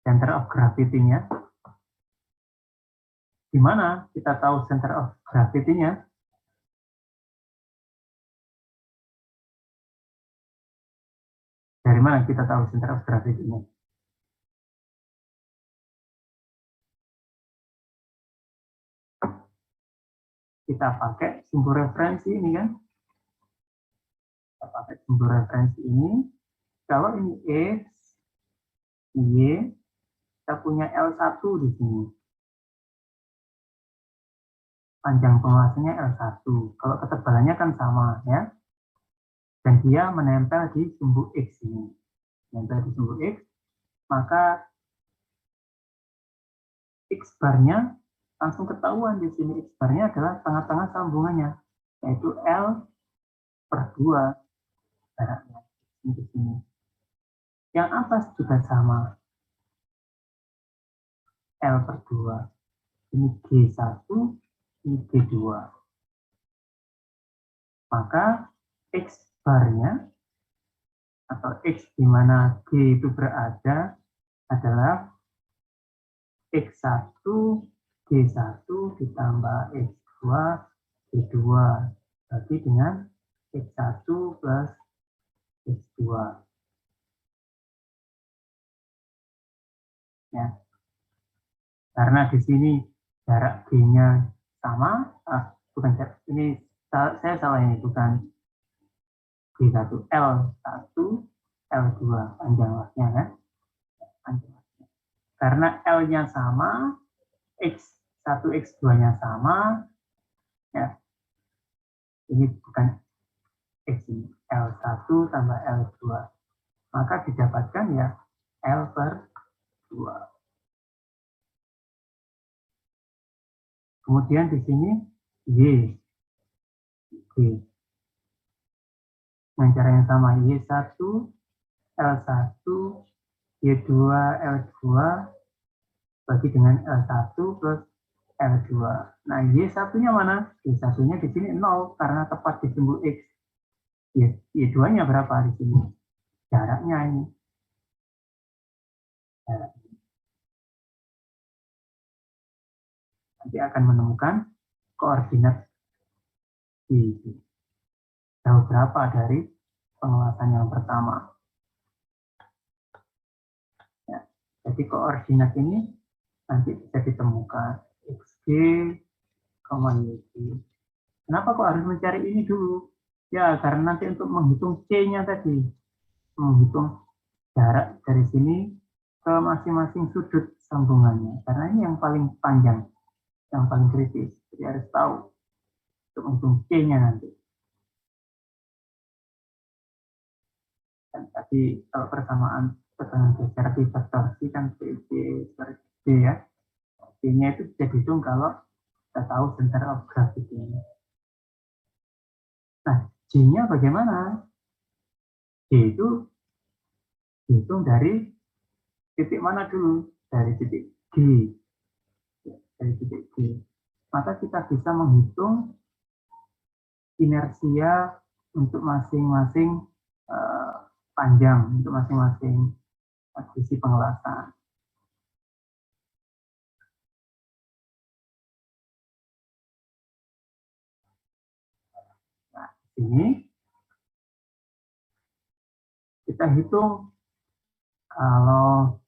center of gravity-nya. Di mana kita tahu center of gravity-nya? Dari mana kita tahu center of gravity-nya? Kita pakai sumber referensi ini kan? Kita pakai sumber referensi ini. Kalau ini X, Y, kita punya L1 di sini. Panjang penguasanya L1. Kalau ketebalannya kan sama ya. Dan dia menempel di sumbu X ini. Menempel di sumbu X, maka X bar-nya langsung ketahuan di sini. X bar-nya adalah tengah-tengah sambungannya, yaitu L per 2 jaraknya di sini. Yang atas juga sama, L per 2. Ini G1, ini G2. Maka X bar-nya atau X di mana G itu berada adalah X1, G1 ditambah X2, G2. Berarti dengan X1 plus X2. Ya. Karena di sini jarak G-nya sama, bukan jarak, ini saya salah ini, bukan G1, L1, L2, panjang lasnya kan? Panjang lasnya. Karena L-nya sama, X1, X2-nya sama, ya. Ini bukan X ini, L1 tambah L2. Maka didapatkan ya L per 2. Kemudian di sini Y. Y. Dengan cara yang sama, Y1, L1, Y2, L2 bagi dengan L1 plus L2. Nah, Y1-nya mana? Y1-nya di sini 0 karena tepat di sumbu X. Y2-nya berapa di sini? Jaraknya ini. Jaraknya. Nanti akan menemukan koordinat Y. Jauh berapa dari pengelasan yang pertama. Ya, jadi koordinat ini nanti bisa ditemukan XG, YG. Kenapa kok harus mencari ini dulu? Ya, karena nanti untuk menghitung C-nya tadi, menghitung jarak dari sini ke masing-masing sudut sambungannya. Karena ini yang paling panjang, yang paling kritis. Jadi harus tahu untuk menghitung C-nya nanti. Dan tadi kalau persamaan tekanan geser distorsi kan PJ per D ya. D-nya itu bisa dihitung kalau kita tahu center of gravity. Nah, G-nya bagaimana? G itu dihitung dari titik mana dulu? Dari titik G. Dari titik G. Maka kita bisa menghitung inersia untuk masing-masing panjang, untuk masing-masing posisi pengelasan. Nah, di sini kita hitung kalau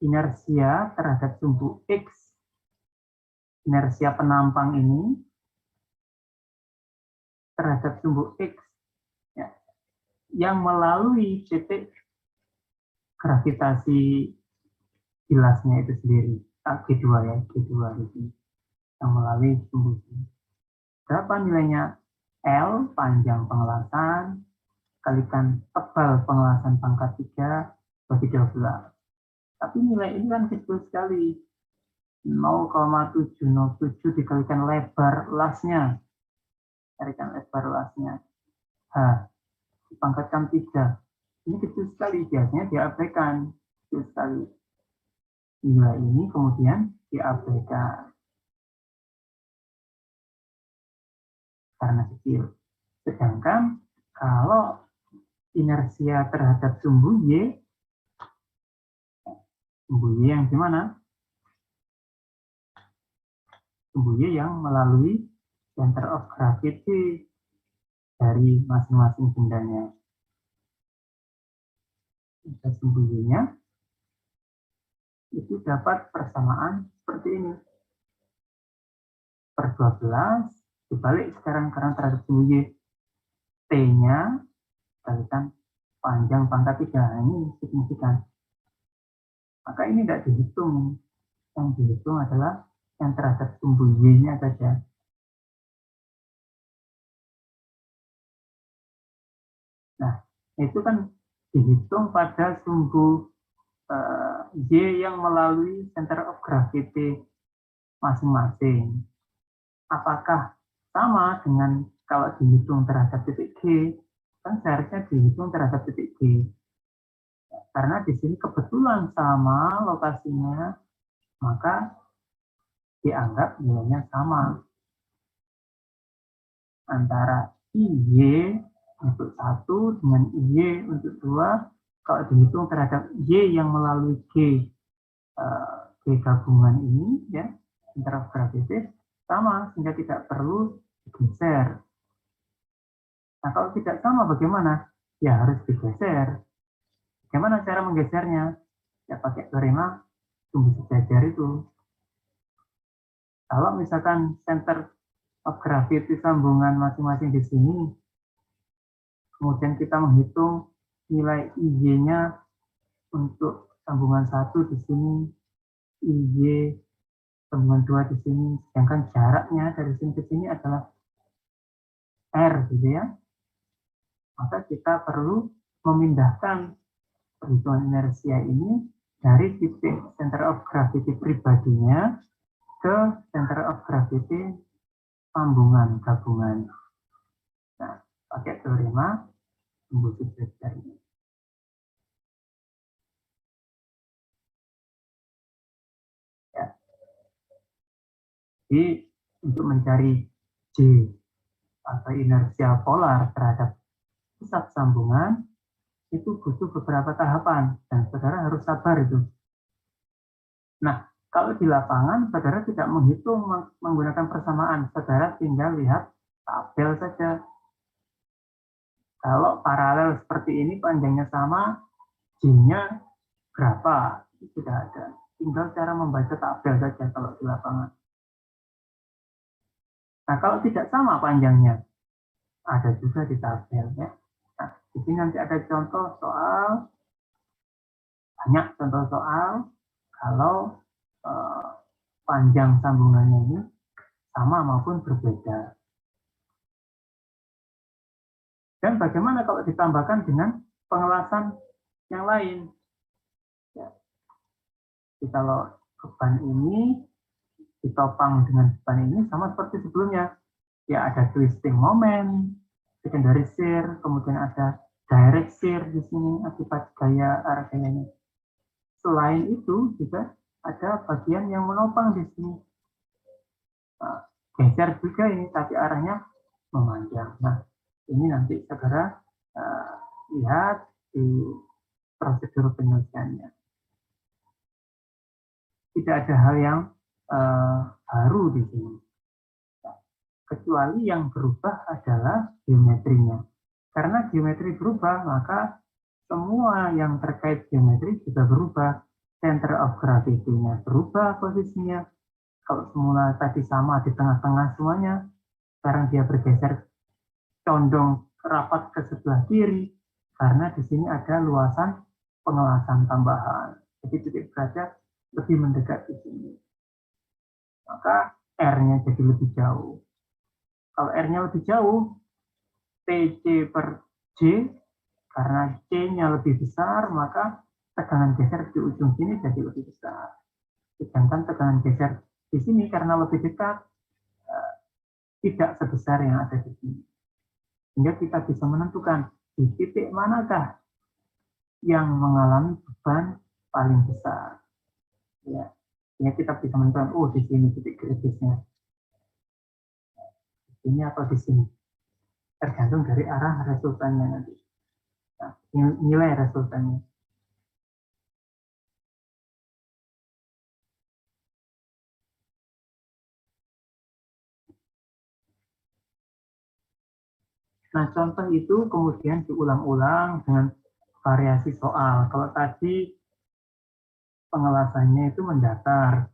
inersia terhadap sumbu X, inersia penampang ini terhadap sumbu X ya, yang melalui titik gravitasi jelasnya itu sendiri, G2 ya, G2 ini, yang melalui sumbu ini. Berapa nilainya? L, panjang pengelasan, kalikan tebal pengelasan pangkat 3 bagi 12. Tapi nilai ini kan kecil sekali. 0,707 dikalikan lebar lasnya. Carikan lebar lasnya. H, dipangkatkan 3. Ini kecil sekali, biasanya diabaikan. Kecil sekali. Nilai ini kemudian diabaikan. Karena kecil. Sedangkan kalau inersia terhadap sumbu Y Sumbu Y yang gimana? Sumbu Y yang melalui center of gravity dari masing-masing bendanya. Ada sumbu Y-nya, itu dapat persamaan seperti ini. Per 12, dibalik sekarang karena terhadap sumbu Y. T-nya, kalikan panjang pangkat 3, ini signifikan. Maka ini tidak dihitung. Yang dihitung adalah yang terhadap sumbu Y-nya saja. Nah, itu kan dihitung pada sumbu Y yang melalui center of gravity masing-masing. Apakah sama dengan kalau dihitung terhadap titik G? Kan seharusnya dihitung terhadap titik G. Karena di sini kebetulan sama lokasinya, maka dianggap nilainya sama. Antara IY untuk 1 dengan IY untuk 2, kalau dihitung terhadap Y yang melalui G gabungan ini, ya, center of gravity, sama, sehingga tidak perlu digeser. Nah, kalau tidak sama bagaimana? Ya harus digeser. Bagaimana cara menggesernya? Ya pakai teorema sumbu sejajar itu. Kalau misalkan center of gravity sambungan masing-masing di sini, kemudian kita menghitung nilai IY-nya untuk sambungan 1 di sini, IY sambungan 2 di sini, sedangkan jaraknya dari sini ke sini adalah R, gitu ya. Maka kita perlu memindahkan perhitungan inersia ini dari titik center of gravity pribadinya ke center of gravity sambungan gabungan. Nah, pakai teorema sumbu sejajar ini. Ya. Jadi untuk mencari J atau inersia polar terhadap pusat sambungan itu butuh beberapa tahapan dan saudara harus sabar itu. Nah, kalau di lapangan saudara tidak menghitung menggunakan persamaan, saudara tinggal lihat tabel saja. Kalau paralel seperti ini panjangnya sama, J-nya berapa? Itu sudah ada. Tinggal cara membaca tabel saja kalau di lapangan. Nah, kalau tidak sama panjangnya, ada juga di tabel, ya. Nah, di sini nanti ada contoh soal, banyak contoh soal kalau panjang sambungannya ini sama maupun berbeda. Dan bagaimana kalau ditambahkan dengan pengelasan yang lain? Ya. Jadi kalau beban ini ditopang dengan beban ini sama seperti sebelumnya. Ya ada twisting moment, secondary shear, kemudian ada direct shear di sini akibat gaya arah gayanya. Selain itu juga ada bagian yang menopang di sini. Nah, geser juga ini, tapi arahnya memanjang. Nah, ini nanti saudara lihat di prosedur penyelesaiannya. Tidak ada hal yang baru di sini. Kecuali yang berubah adalah geometrinya. Karena geometri berubah, maka semua yang terkait geometri juga berubah. Center of gravity-nya berubah posisinya. Kalau semula tadi sama di tengah-tengah semuanya, sekarang dia bergeser condong rapat ke sebelah kiri, karena di sini ada luasan pengelasan tambahan. Jadi titik beratnya lebih mendekat di sini. Maka R-nya jadi lebih jauh. Kalau R-nya lebih jauh, TC per J, karena C-nya lebih besar, maka tegangan geser di ujung sini jadi lebih besar. Sedangkan tegangan geser di sini karena lebih dekat, tidak sebesar yang ada di sini. Sehingga kita bisa menentukan di titik manakah yang mengalami beban paling besar. Ya, sehingga kita bisa menentukan, oh di sini titik kritisnya. Di sini atau di sini. Tergantung dari arah resultannya nanti. Nah, nilai resultannya. Nah, contoh itu kemudian diulang-ulang dengan variasi soal. Kalau tadi pengelasannya itu mendatar,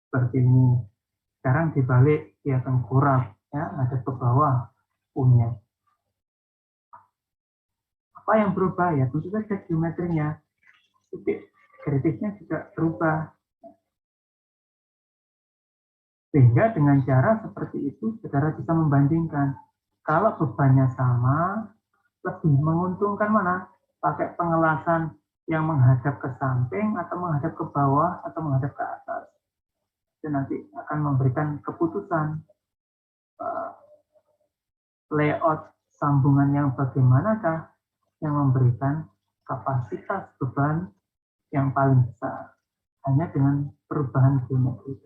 seperti ini. Sekarang dibalik, dia tengkurap, ya, ada ke bawah punya. Apa yang berubah? Ya, tentu saja geometrinya. Titik kritisnya juga berubah. Sehingga dengan cara seperti itu, saudara bisa membandingkan. Kalau bebannya sama, lebih menguntungkan mana? Pakai pengelasan yang menghadap ke samping, atau menghadap ke bawah, atau menghadap ke atas. Dan nanti akan memberikan keputusan layout sambungan yang bagaimanakah yang memberikan kapasitas beban yang paling besar. Hanya dengan perubahan geometri.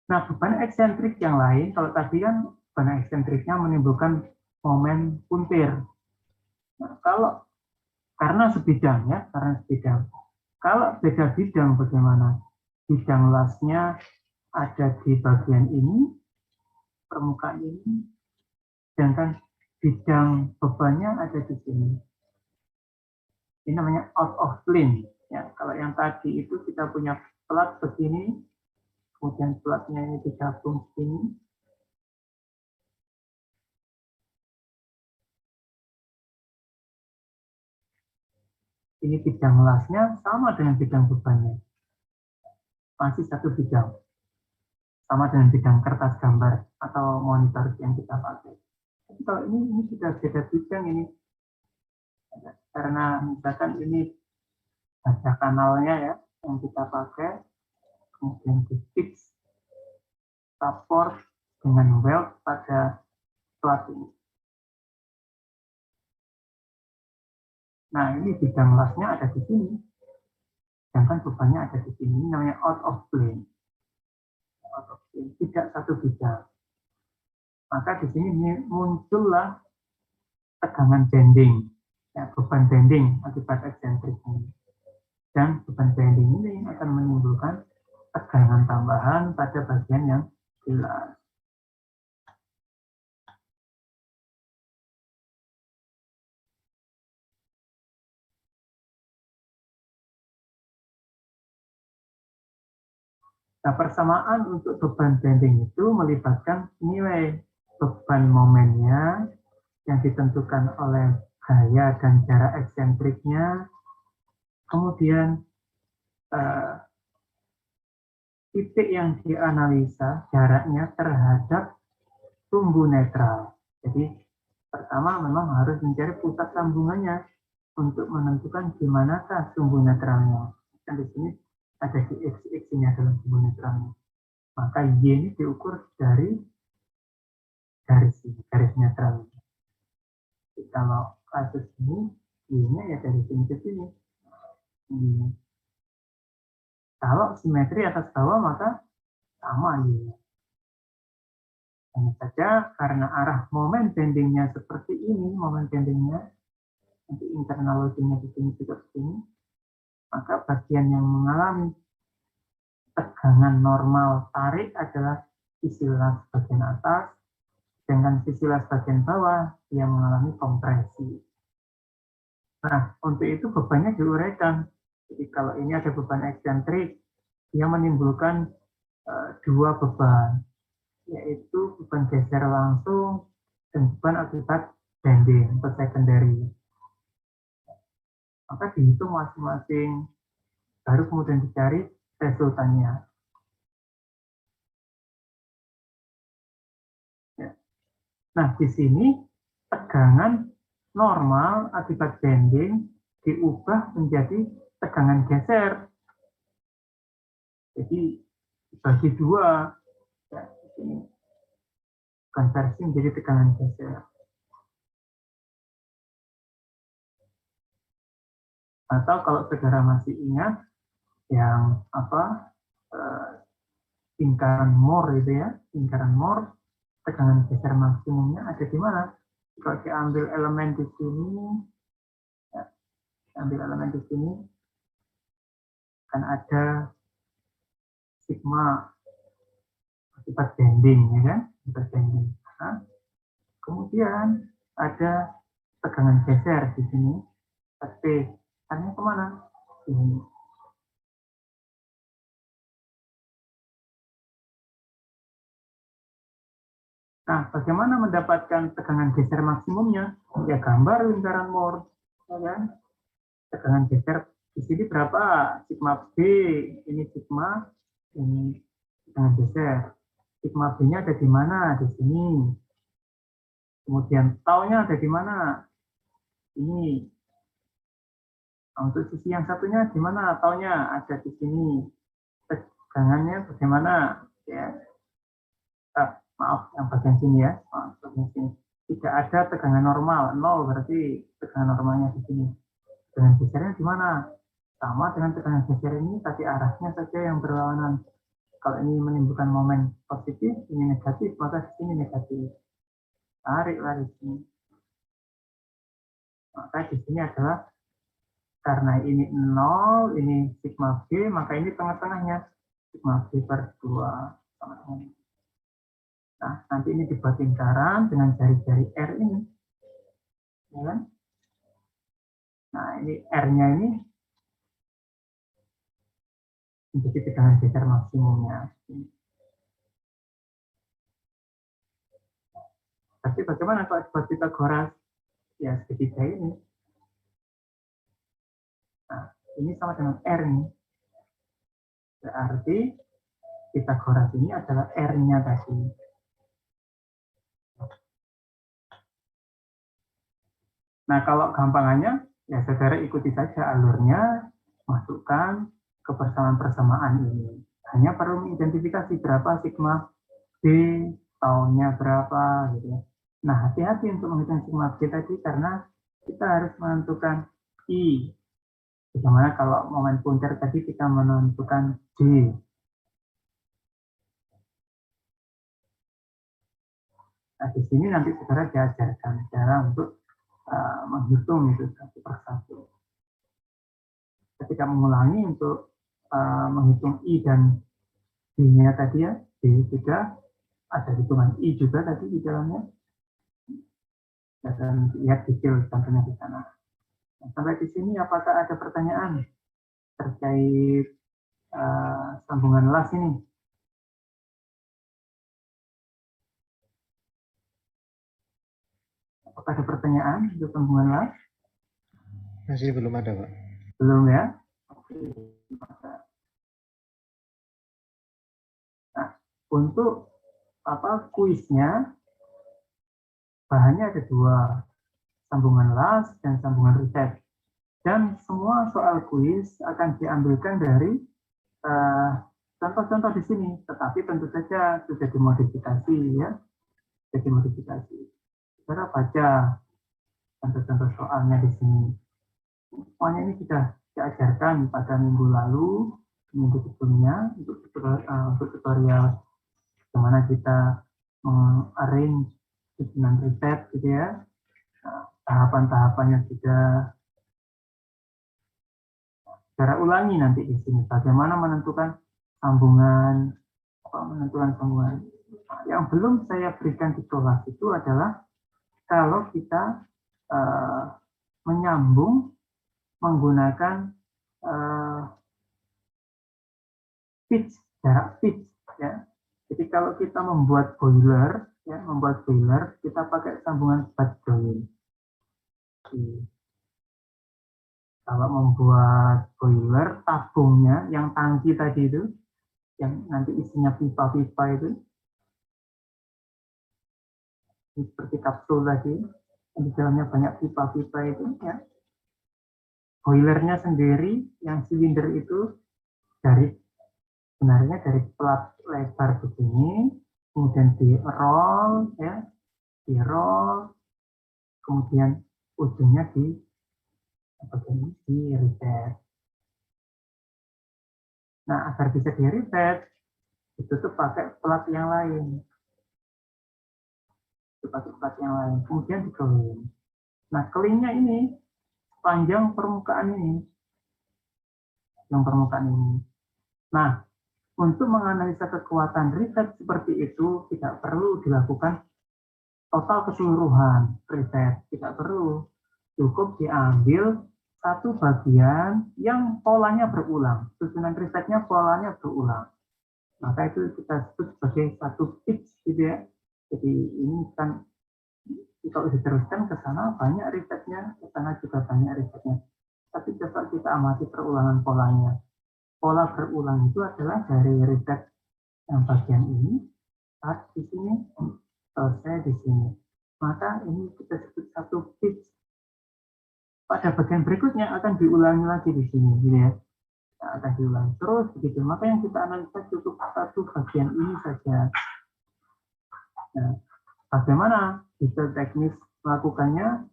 Nah, beban eksentrik yang lain, kalau tadi kan beban eksentriknya menimbulkan momen puntir. Nah, karena sebidang ya, karena sebidang. Kalau beda bidang bagaimana? Bidang lasnya ada di bagian ini, permukaan ini, sedangkan bidang bebannya ada di sini. Ini namanya out of plane. Ya, kalau yang tadi itu kita punya plat begini, kemudian platnya ini digabung sini. Ini bidang lasnya sama dengan bidang bebannya. Masih satu bidang. Sama dengan bidang kertas gambar atau monitor yang kita pakai. Tapi kalau ini sudah beda bidang ini. Karena misalkan ini baja kanalnya ya, yang kita pakai. Kemudian di fix support dengan weld pada plat ini. Nah, ini bidang lasnya ada di sini. Sedangkan bebannya ada di sini. Ini namanya out of plane. Out of plane. Tidak satu bidang. Maka di sini muncullah tegangan bending. Ya, beban bending akibat eksentrik ini. Dan beban bending ini akan menimbulkan tegangan tambahan pada bagian yang jelas. Nah, persamaan untuk beban bending itu melibatkan nilai beban momennya yang ditentukan oleh gaya dan jarak eksentriknya, kemudian titik yang dianalisa jaraknya terhadap sumbu netral. Jadi pertama memang harus mencari pusat sambungannya untuk menentukan di manakah sumbu netralnya. Dan di sini ada di x ini adalah sumbu netralnya. Maka Y ini diukur dari garis netral. Jadi kalau kasus ini, Y-nya ya dari sini ke sini. Kalau simetri atas bawah maka sama Y-nya. Hanya saja karena arah momen bendingnya seperti ini, momen bendingnya nanti internal loadingnya di sini juga begini, maka bagian yang mengalami tegangan normal tarik adalah sisi las bagian atas, dengan sisi las bagian bawah yang mengalami kompresi. Nah, untuk itu bebannya diuraikan. Jadi kalau ini ada beban eksentrik, dia menimbulkan dua beban, yaitu beban geser langsung dan beban akibat bending atau secondary. Maka dihitung masing-masing, baru kemudian dicari resultannya. Ya. Nah, di sini tegangan normal akibat bending diubah menjadi tegangan geser. Jadi dibagi dua, ya, di sini konversi menjadi tegangan geser. Atau kalau saudara masih ingat yang lingkaran Moore itu ya, lingkaran Moore, tegangan geser maksimumnya ada di mana? Kalau diambil elemen di sini, ya, Ambil elemen di sini, akan ada sigma akibat bending, ya kan? Akibat bending. Nah, kemudian ada tegangan geser di sini, T. Arahnya kemana? Ini. Nah, bagaimana mendapatkan tegangan geser maksimumnya? Ya, gambar lingkaran Moore, ya kan? Tegangan geser di sini berapa? Sigma B, ini sigma, ini tegangan geser. Sigma B-nya ada di mana? Di sini. Kemudian tau-nya ada di mana? Ini. Nah, untuk sisi yang satunya di mana? Tau-nya ada di sini. Tegangannya bagaimana? Ya. Maaf, yang bagian sini ya. Maaf, bagian sini. Tidak ada tegangan normal, 0 berarti tegangan normalnya di sini. Tegangan gesernya di mana? Sama dengan tegangan geser ini, tapi arahnya saja yang berlawanan. Kalau ini menimbulkan momen positif, ini negatif, maka di sini negatif. Tariklah di sini. Maka di sini adalah karena ini 0, ini sigma B, maka ini tengah-tengahnya sigma B per 2 sama dengan ini. Nah, nanti ini dibuat lingkaran dengan jari-jari R ini. Ya kan? Nah, ini R-nya ini menjadi tegangan geser maksimumnya. Tapi bagaimana kalau dibuat Pitagoras? Ya, segitiga ini. Nah, ini sama dengan R nih. Berarti Pitagoras ini adalah R-nya tadi. Nah, kalau gampangannya, ya saudara ikuti saja alurnya, masukkan kebersamaan-persamaan ini. Hanya perlu mengidentifikasi berapa sigma B, tahunnya berapa, gitu ya. Nah, hati-hati untuk menghitung sigma B tadi, karena kita harus menentukan I. Bagaimana kalau momen puncer tadi kita menentukan D. Nah, di sini nanti saudara diajarkan cara untuk menghitung itu satu persatu. Ketika mengulangi untuk menghitung I dan D-nya tadi ya, D sudah ada hitungan I juga tadi di dalamnya. Dan lihat detail contohnya di sana. Nah, sampai di sini apakah ada pertanyaan terkait sambungan las ini? Apakah ada pertanyaan untuk sambungan las? Masih belum ada, Pak. Belum ya? Oke. Nah, untuk kuisnya, bahannya ada 2, sambungan las dan sambungan riset. Dan semua soal kuis akan diambilkan dari contoh-contoh di sini, tetapi tentu saja sudah dimodifikasi ya, sudah dimodifikasi. Saudara baca contoh-contoh soalnya di sini. Semuanya ini sudah diajarkan pada minggu lalu, minggu sebelumnya untuk tutorial bagaimana kita mengarrange susunan riset gitu ya. Nah, tahapan-tahapannya sudah cara ulangi nanti di sini. Bagaimana menentukan sambungan, menentukan sambungan. Nah, yang belum saya berikan di kelas itu adalah kalau kita menyambung menggunakan pitch, jarak pitch ya. Jadi kalau kita membuat boiler ya, kita pakai sambungan butt joint. Kalau membuat boiler, tabungnya yang tangki tadi itu, yang nanti isinya pipa-pipa itu, seperti kapsul tadi, yang di dalamnya banyak pipa-pipa itu ya. Boilernya sendiri, yang silinder itu sebenarnya dari plat lebar begini, kemudian di roll ya, kemudian ujungnya di reset. Nah, agar bisa di reset, ditutup pakai plat yang lain. Pakai plat yang lain, kemudian dikeling. Nah, kelingnya ini sepanjang permukaan ini. Yang permukaan ini. Nah, untuk menganalisa kekuatan riset seperti itu tidak perlu dilakukan total keseluruhan riset, tidak perlu. Cukup diambil satu bagian yang polanya berulang, susunan risetnya polanya berulang. Maka itu kita sebut sebagai satu pitch gitu ya. Jadi ini kan kalau diteruskan ke sana banyak risetnya, ke sana juga banyak risetnya. Tapi coba kita amati perulangan polanya. Pola berulang itu adalah dari riset yang bagian ini, start di sini, selesai di sini. Maka ini kita sebut satu pitch. Pada bagian berikutnya akan diulangi lagi di sini, gitu ya. Akan diulangi terus begitu. Maka yang kita analisa cukup satu bagian ini saja. Nah, bagaimana detail teknis melakukannya?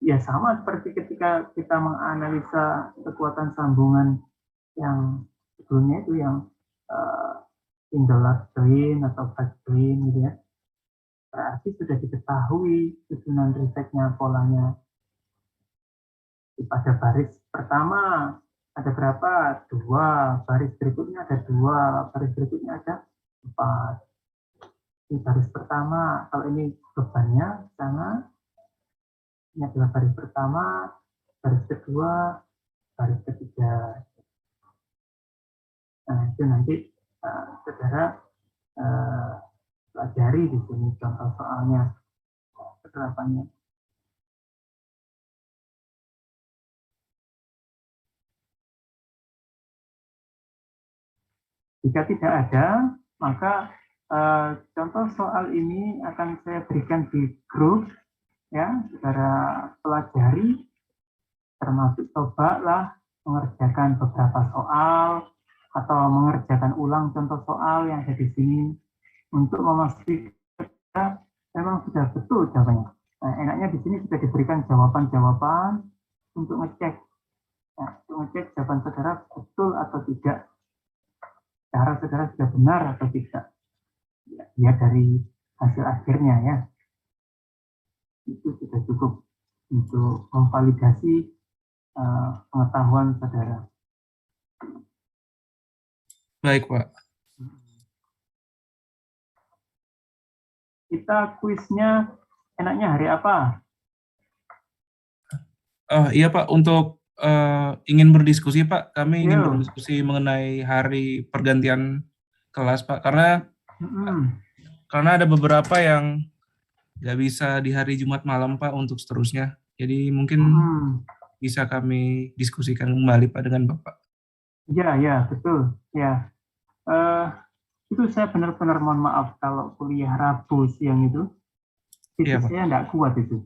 Ya sama seperti ketika kita menganalisa kekuatan sambungan yang sebelumnya itu yang single last join atau fast join gitu ya. Berarti sudah diketahui susunan risetnya, polanya. Pada baris pertama ada berapa? 2. Baris berikutnya ada 2. Baris berikutnya ada 4. Ini baris pertama. Kalau ini bebannya sana. Ini adalah baris pertama, baris kedua, baris ketiga. Nah, itu nanti saudara pelajari di sini contoh soalnya, penerapannya. Jika tidak ada, maka contoh soal ini akan saya berikan di grup, ya, saudara pelajari, termasuk cobalah mengerjakan beberapa soal atau mengerjakan ulang contoh soal yang ada di sini untuk memastikan memang sudah betul jawabannya. Nah, enaknya di sini sudah diberikan jawaban-jawaban untuk ngecek, untuk ngecek jawaban saudara betul atau tidak, cara saudara sudah benar atau tidak. Ya dari hasil akhirnya ya, itu sudah cukup untuk memvalidasi pengetahuan saudara. Baik, Pak. Kita kuisnya enaknya hari apa? Iya, Pak, untuk ingin berdiskusi, Pak. Kami ingin Yo. berdiskusi mengenai hari pergantian kelas, Pak. Karena ada beberapa yang nggak bisa di hari Jumat malam, Pak, untuk seterusnya. Jadi mungkin bisa kami diskusikan kembali, Pak, dengan Bapak. Ya, betul. Ya. Itu saya benar-benar mohon maaf kalau kuliah Rabu siang itu, Iya, Pak. saya nggak kuat itu.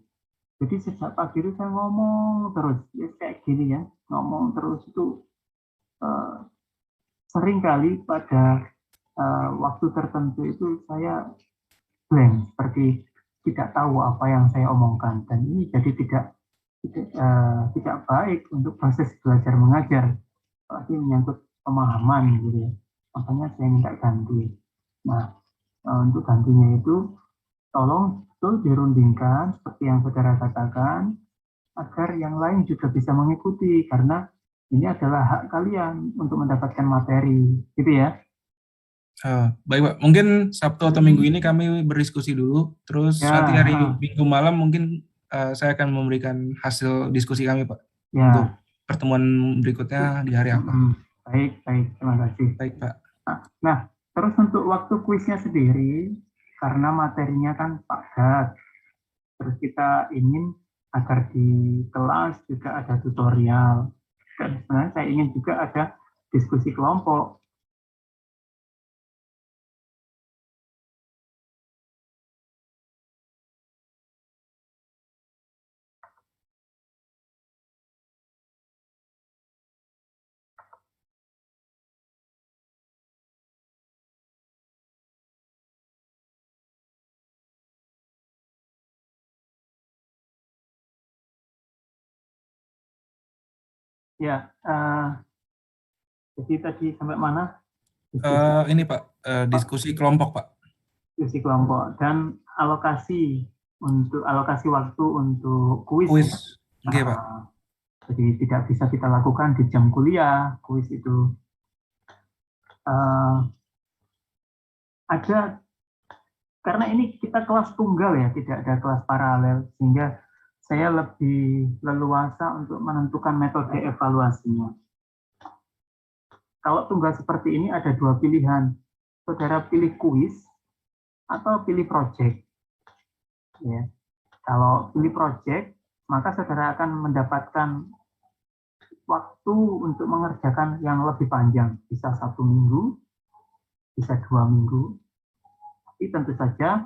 Jadi sejak pagi itu saya ngomong terus, ya kayak gini ya, ngomong terus itu sering kali pada waktu tertentu itu saya blank, seperti tidak tahu apa yang saya omongkan, dan ini jadi tidak baik untuk proses belajar mengajar, apalagi menyangkut pemahaman gitu ya. Makanya saya minta ganti. Nah, untuk gantinya itu tolong betul dirundingkan seperti yang saudara katakan, agar yang lain juga bisa mengikuti, karena ini adalah hak kalian untuk mendapatkan materi, gitu ya. Baik, Pak. Mungkin Sabtu atau Minggu ini kami berdiskusi dulu, terus Ya, nanti hari Minggu malam mungkin saya akan memberikan hasil diskusi kami, Pak, ya. untuk pertemuan berikutnya di hari apa. Baik, terima kasih. Baik, Pak. Nah, terus untuk waktu kuisnya sendiri, karena materinya kan padat, terus kita ingin agar di kelas juga ada tutorial, dan sebenarnya saya ingin juga ada diskusi kelompok. Ya, jadi tadi sampai mana? Ini Pak, diskusi kelompok, Pak. Diskusi kelompok dan alokasi waktu untuk kuis. Kuis, oke, Pak. Jadi tidak bisa kita lakukan di jam kuliah, kuis itu. Ada, karena ini kita kelas tunggal ya, tidak ada kelas paralel, sehingga saya lebih leluasa untuk menentukan metode evaluasinya. Kalau tunggal seperti ini ada dua pilihan, saudara pilih kuis atau pilih project. Ya. Kalau pilih project, maka saudara akan mendapatkan waktu untuk mengerjakan yang lebih panjang, bisa 1 minggu, bisa 2 minggu. Tapi tentu saja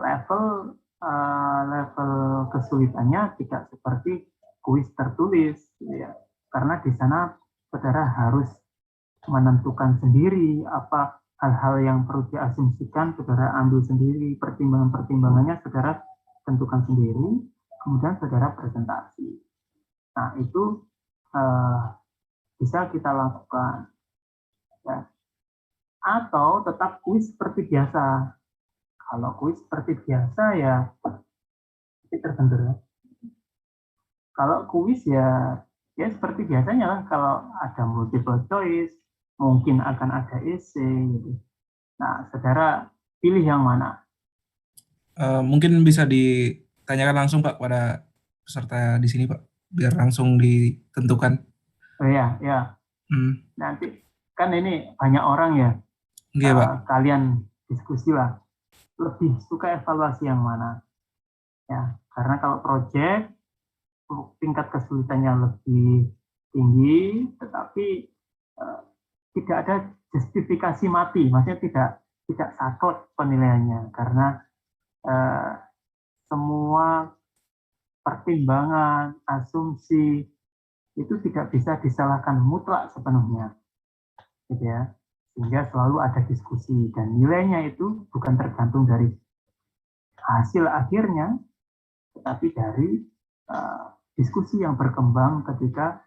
level kesulitannya tidak seperti kuis tertulis, ya. Karena di sana saudara harus menentukan sendiri apa hal-hal yang perlu diasumsikan, saudara ambil sendiri, pertimbangan-pertimbangannya saudara tentukan sendiri, kemudian saudara presentasi. Nah, itu bisa kita lakukan. Ya. Atau tetap kuis seperti biasa. Kalau kuis seperti biasa ya, itu terbentur ya. Kalau kuis ya seperti biasanya lah, kalau ada multiple choice, mungkin akan ada essay gitu. Nah, saudara pilih yang mana? Mungkin bisa ditanyakan langsung Pak pada peserta di sini Pak, biar langsung ditentukan. Oh ya, ya. Nanti kan ini banyak orang ya. Iya Pak. Kalian diskusi lah. Lebih suka evaluasi yang mana? Ya, karena kalau project tingkat kesulitannya lebih tinggi, tetapi tidak ada justifikasi mati, maksudnya tidak saklek penilaiannya, karena semua pertimbangan, asumsi itu tidak bisa disalahkan mutlak sepenuhnya, gitu ya. Sehingga selalu ada diskusi dan nilainya itu bukan tergantung dari hasil akhirnya, tetapi dari diskusi yang berkembang ketika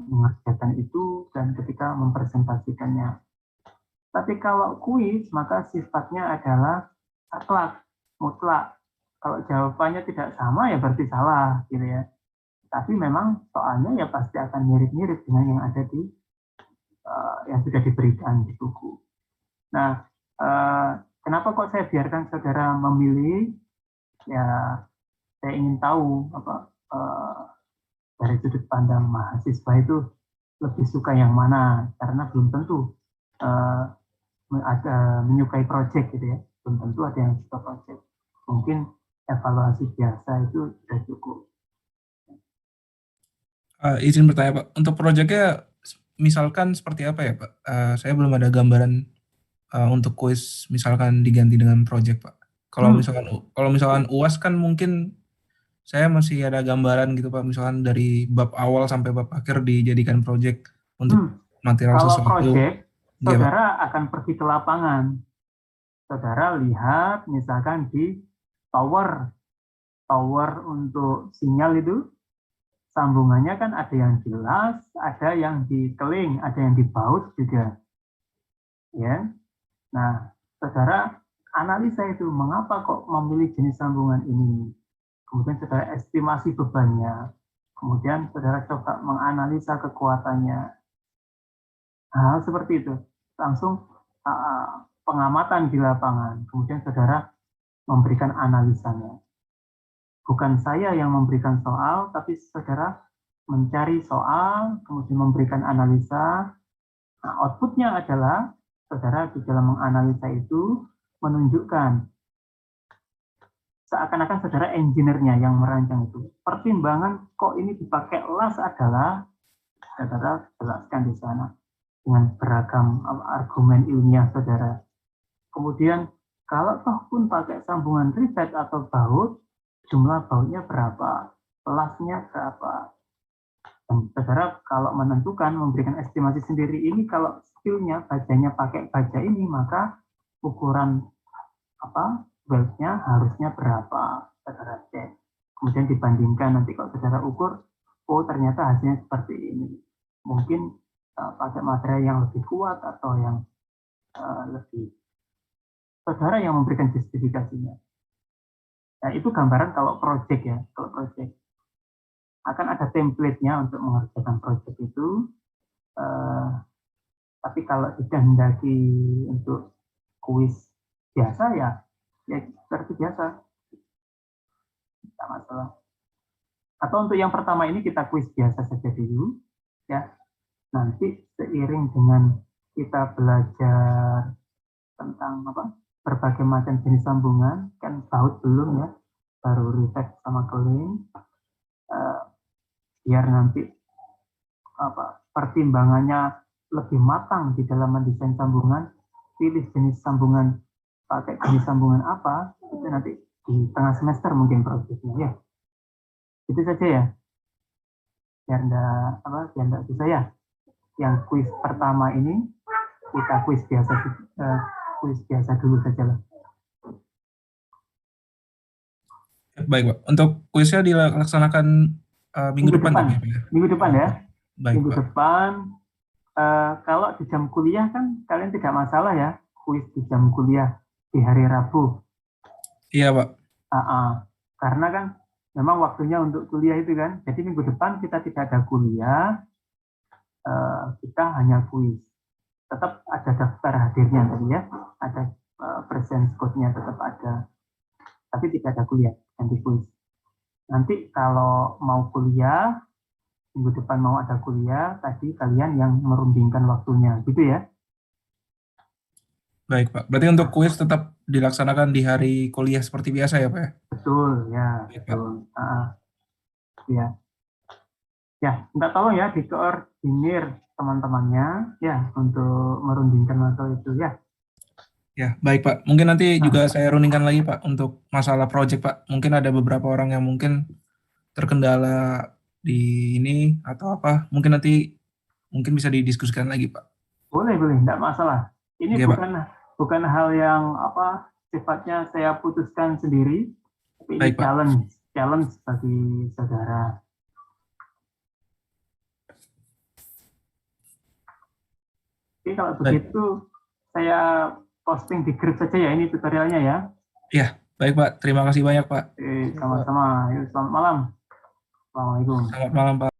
mengerjakan itu dan ketika mempresentasikannya. Tapi kalau kuis, maka sifatnya adalah mutlak. Kalau jawabannya tidak sama, ya berarti salah, gitu ya. Tapi memang soalnya ya pasti akan mirip-mirip dengan yang ada di yang sudah diberikan di buku. Nah, kenapa kok saya biarkan saudara memilih? Ya, saya ingin tahu apa dari sudut pandang mahasiswa itu lebih suka yang mana, karena belum tentu ada menyukai project gitu ya, belum tentu ada yang suka project. Mungkin evaluasi biasa itu sudah cukup. Izin bertanya Pak, untuk proyeknya misalkan seperti apa ya Pak? Saya belum ada gambaran untuk kuis misalkan diganti dengan proyek Pak. Kalau misalkan UAS kan mungkin saya masih ada gambaran gitu Pak, misalkan dari bab awal sampai bab akhir dijadikan proyek untuk material Kalau sesuatu. project, Ya, saudara akan pergi ke lapangan. Saudara lihat misalkan di tower untuk sinyal itu, sambungannya kan ada yang jelas, ada yang di keling, ada yang di baut juga. Ya. Nah, saudara analisa itu, mengapa kok memilih jenis sambungan ini. Kemudian saudara estimasi bebannya. Kemudian saudara coba menganalisa kekuatannya. Hal seperti itu. Langsung pengamatan di lapangan. Kemudian saudara memberikan analisanya. Bukan saya yang memberikan soal, tapi saudara mencari soal, kemudian memberikan analisa. Nah, outputnya adalah saudara di dalam menganalisa itu menunjukkan seakan-akan saudara engineer-nya yang merancang itu. Pertimbangan kok ini dipakai las adalah saudara jelaskan di sana dengan beragam argumen ilmiah saudara. Kemudian kalau toh pun pakai sambungan rivet atau baut, jumlah bautnya berapa, lasnya berapa. Dan saudara kalau menentukan, memberikan estimasi sendiri ini, kalau skillnya bajanya pakai baja ini, maka ukuran weldnya harusnya berapa, saudara cek. Kemudian dibandingkan nanti kalau saudara ukur, oh ternyata hasilnya seperti ini. Mungkin pakai material yang lebih kuat atau yang lebih, saudara yang memberikan justifikasinya. Nah, itu gambaran kalau project ya, kalau project. akan ada template-nya untuk mengerjakan proyek itu. Tapi kalau dikehendaki untuk kuis biasa ya seperti biasa, tidak masalah. Atau untuk yang pertama ini kita kuis biasa saja dulu, ya. Nanti seiring dengan kita belajar tentang berbagai macam jenis sambungan, kan baut belum ya, baru reset sama keling, biar nanti pertimbangannya lebih matang di dalam mendesain sambungan, pilih jenis sambungan, pakai jenis sambungan apa, itu nanti di tengah semester mungkin prosesnya ya. Itu saja ya, biar enggak susah ya. Yang kuis pertama ini kita kuis biasa dulu saja lah. Baik, Pak. Untuk kuisnya dilaksanakan minggu depan. Minggu depan ya. Baik, minggu Pak. depan. Kalau di jam kuliah kan kalian tidak masalah ya, kuis di jam kuliah di hari Rabu. Iya, Pak. Karena kan memang waktunya untuk kuliah itu kan. Jadi minggu depan kita tidak ada kuliah, kita hanya kuis. Tetap ada daftar hadirnya tadi ya, ada presence code-nya tetap ada. Tapi tidak ada kuliah, nanti kuis. Nanti kalau mau kuliah, minggu depan mau ada kuliah, tadi kalian yang merundingkan waktunya, gitu ya. Baik, Pak. Berarti untuk kuis tetap dilaksanakan di hari kuliah seperti biasa ya, Pak ya? Betul, ya. Baik, Betul. Ya. Ya, minta tolong ya dikoordinir teman-temannya ya untuk merundingkan masalah itu ya. Ya, baik Pak. Mungkin nanti juga saya rundingkan lagi Pak untuk masalah project Pak. Mungkin ada beberapa orang yang mungkin terkendala di ini atau apa. Mungkin nanti bisa didiskusikan lagi Pak. Boleh, tidak masalah. Ini Oke, bukan hal yang sifatnya saya putuskan sendiri, tapi ini Baik, Pak. challenge bagi saudara. Oke, kalau begitu saya posting di grup saja ya, ini tutorialnya ya. Iya, baik Pak. Terima kasih banyak Pak. Sama-sama. Selamat malam. Assalamualaikum. Selamat malam Pak.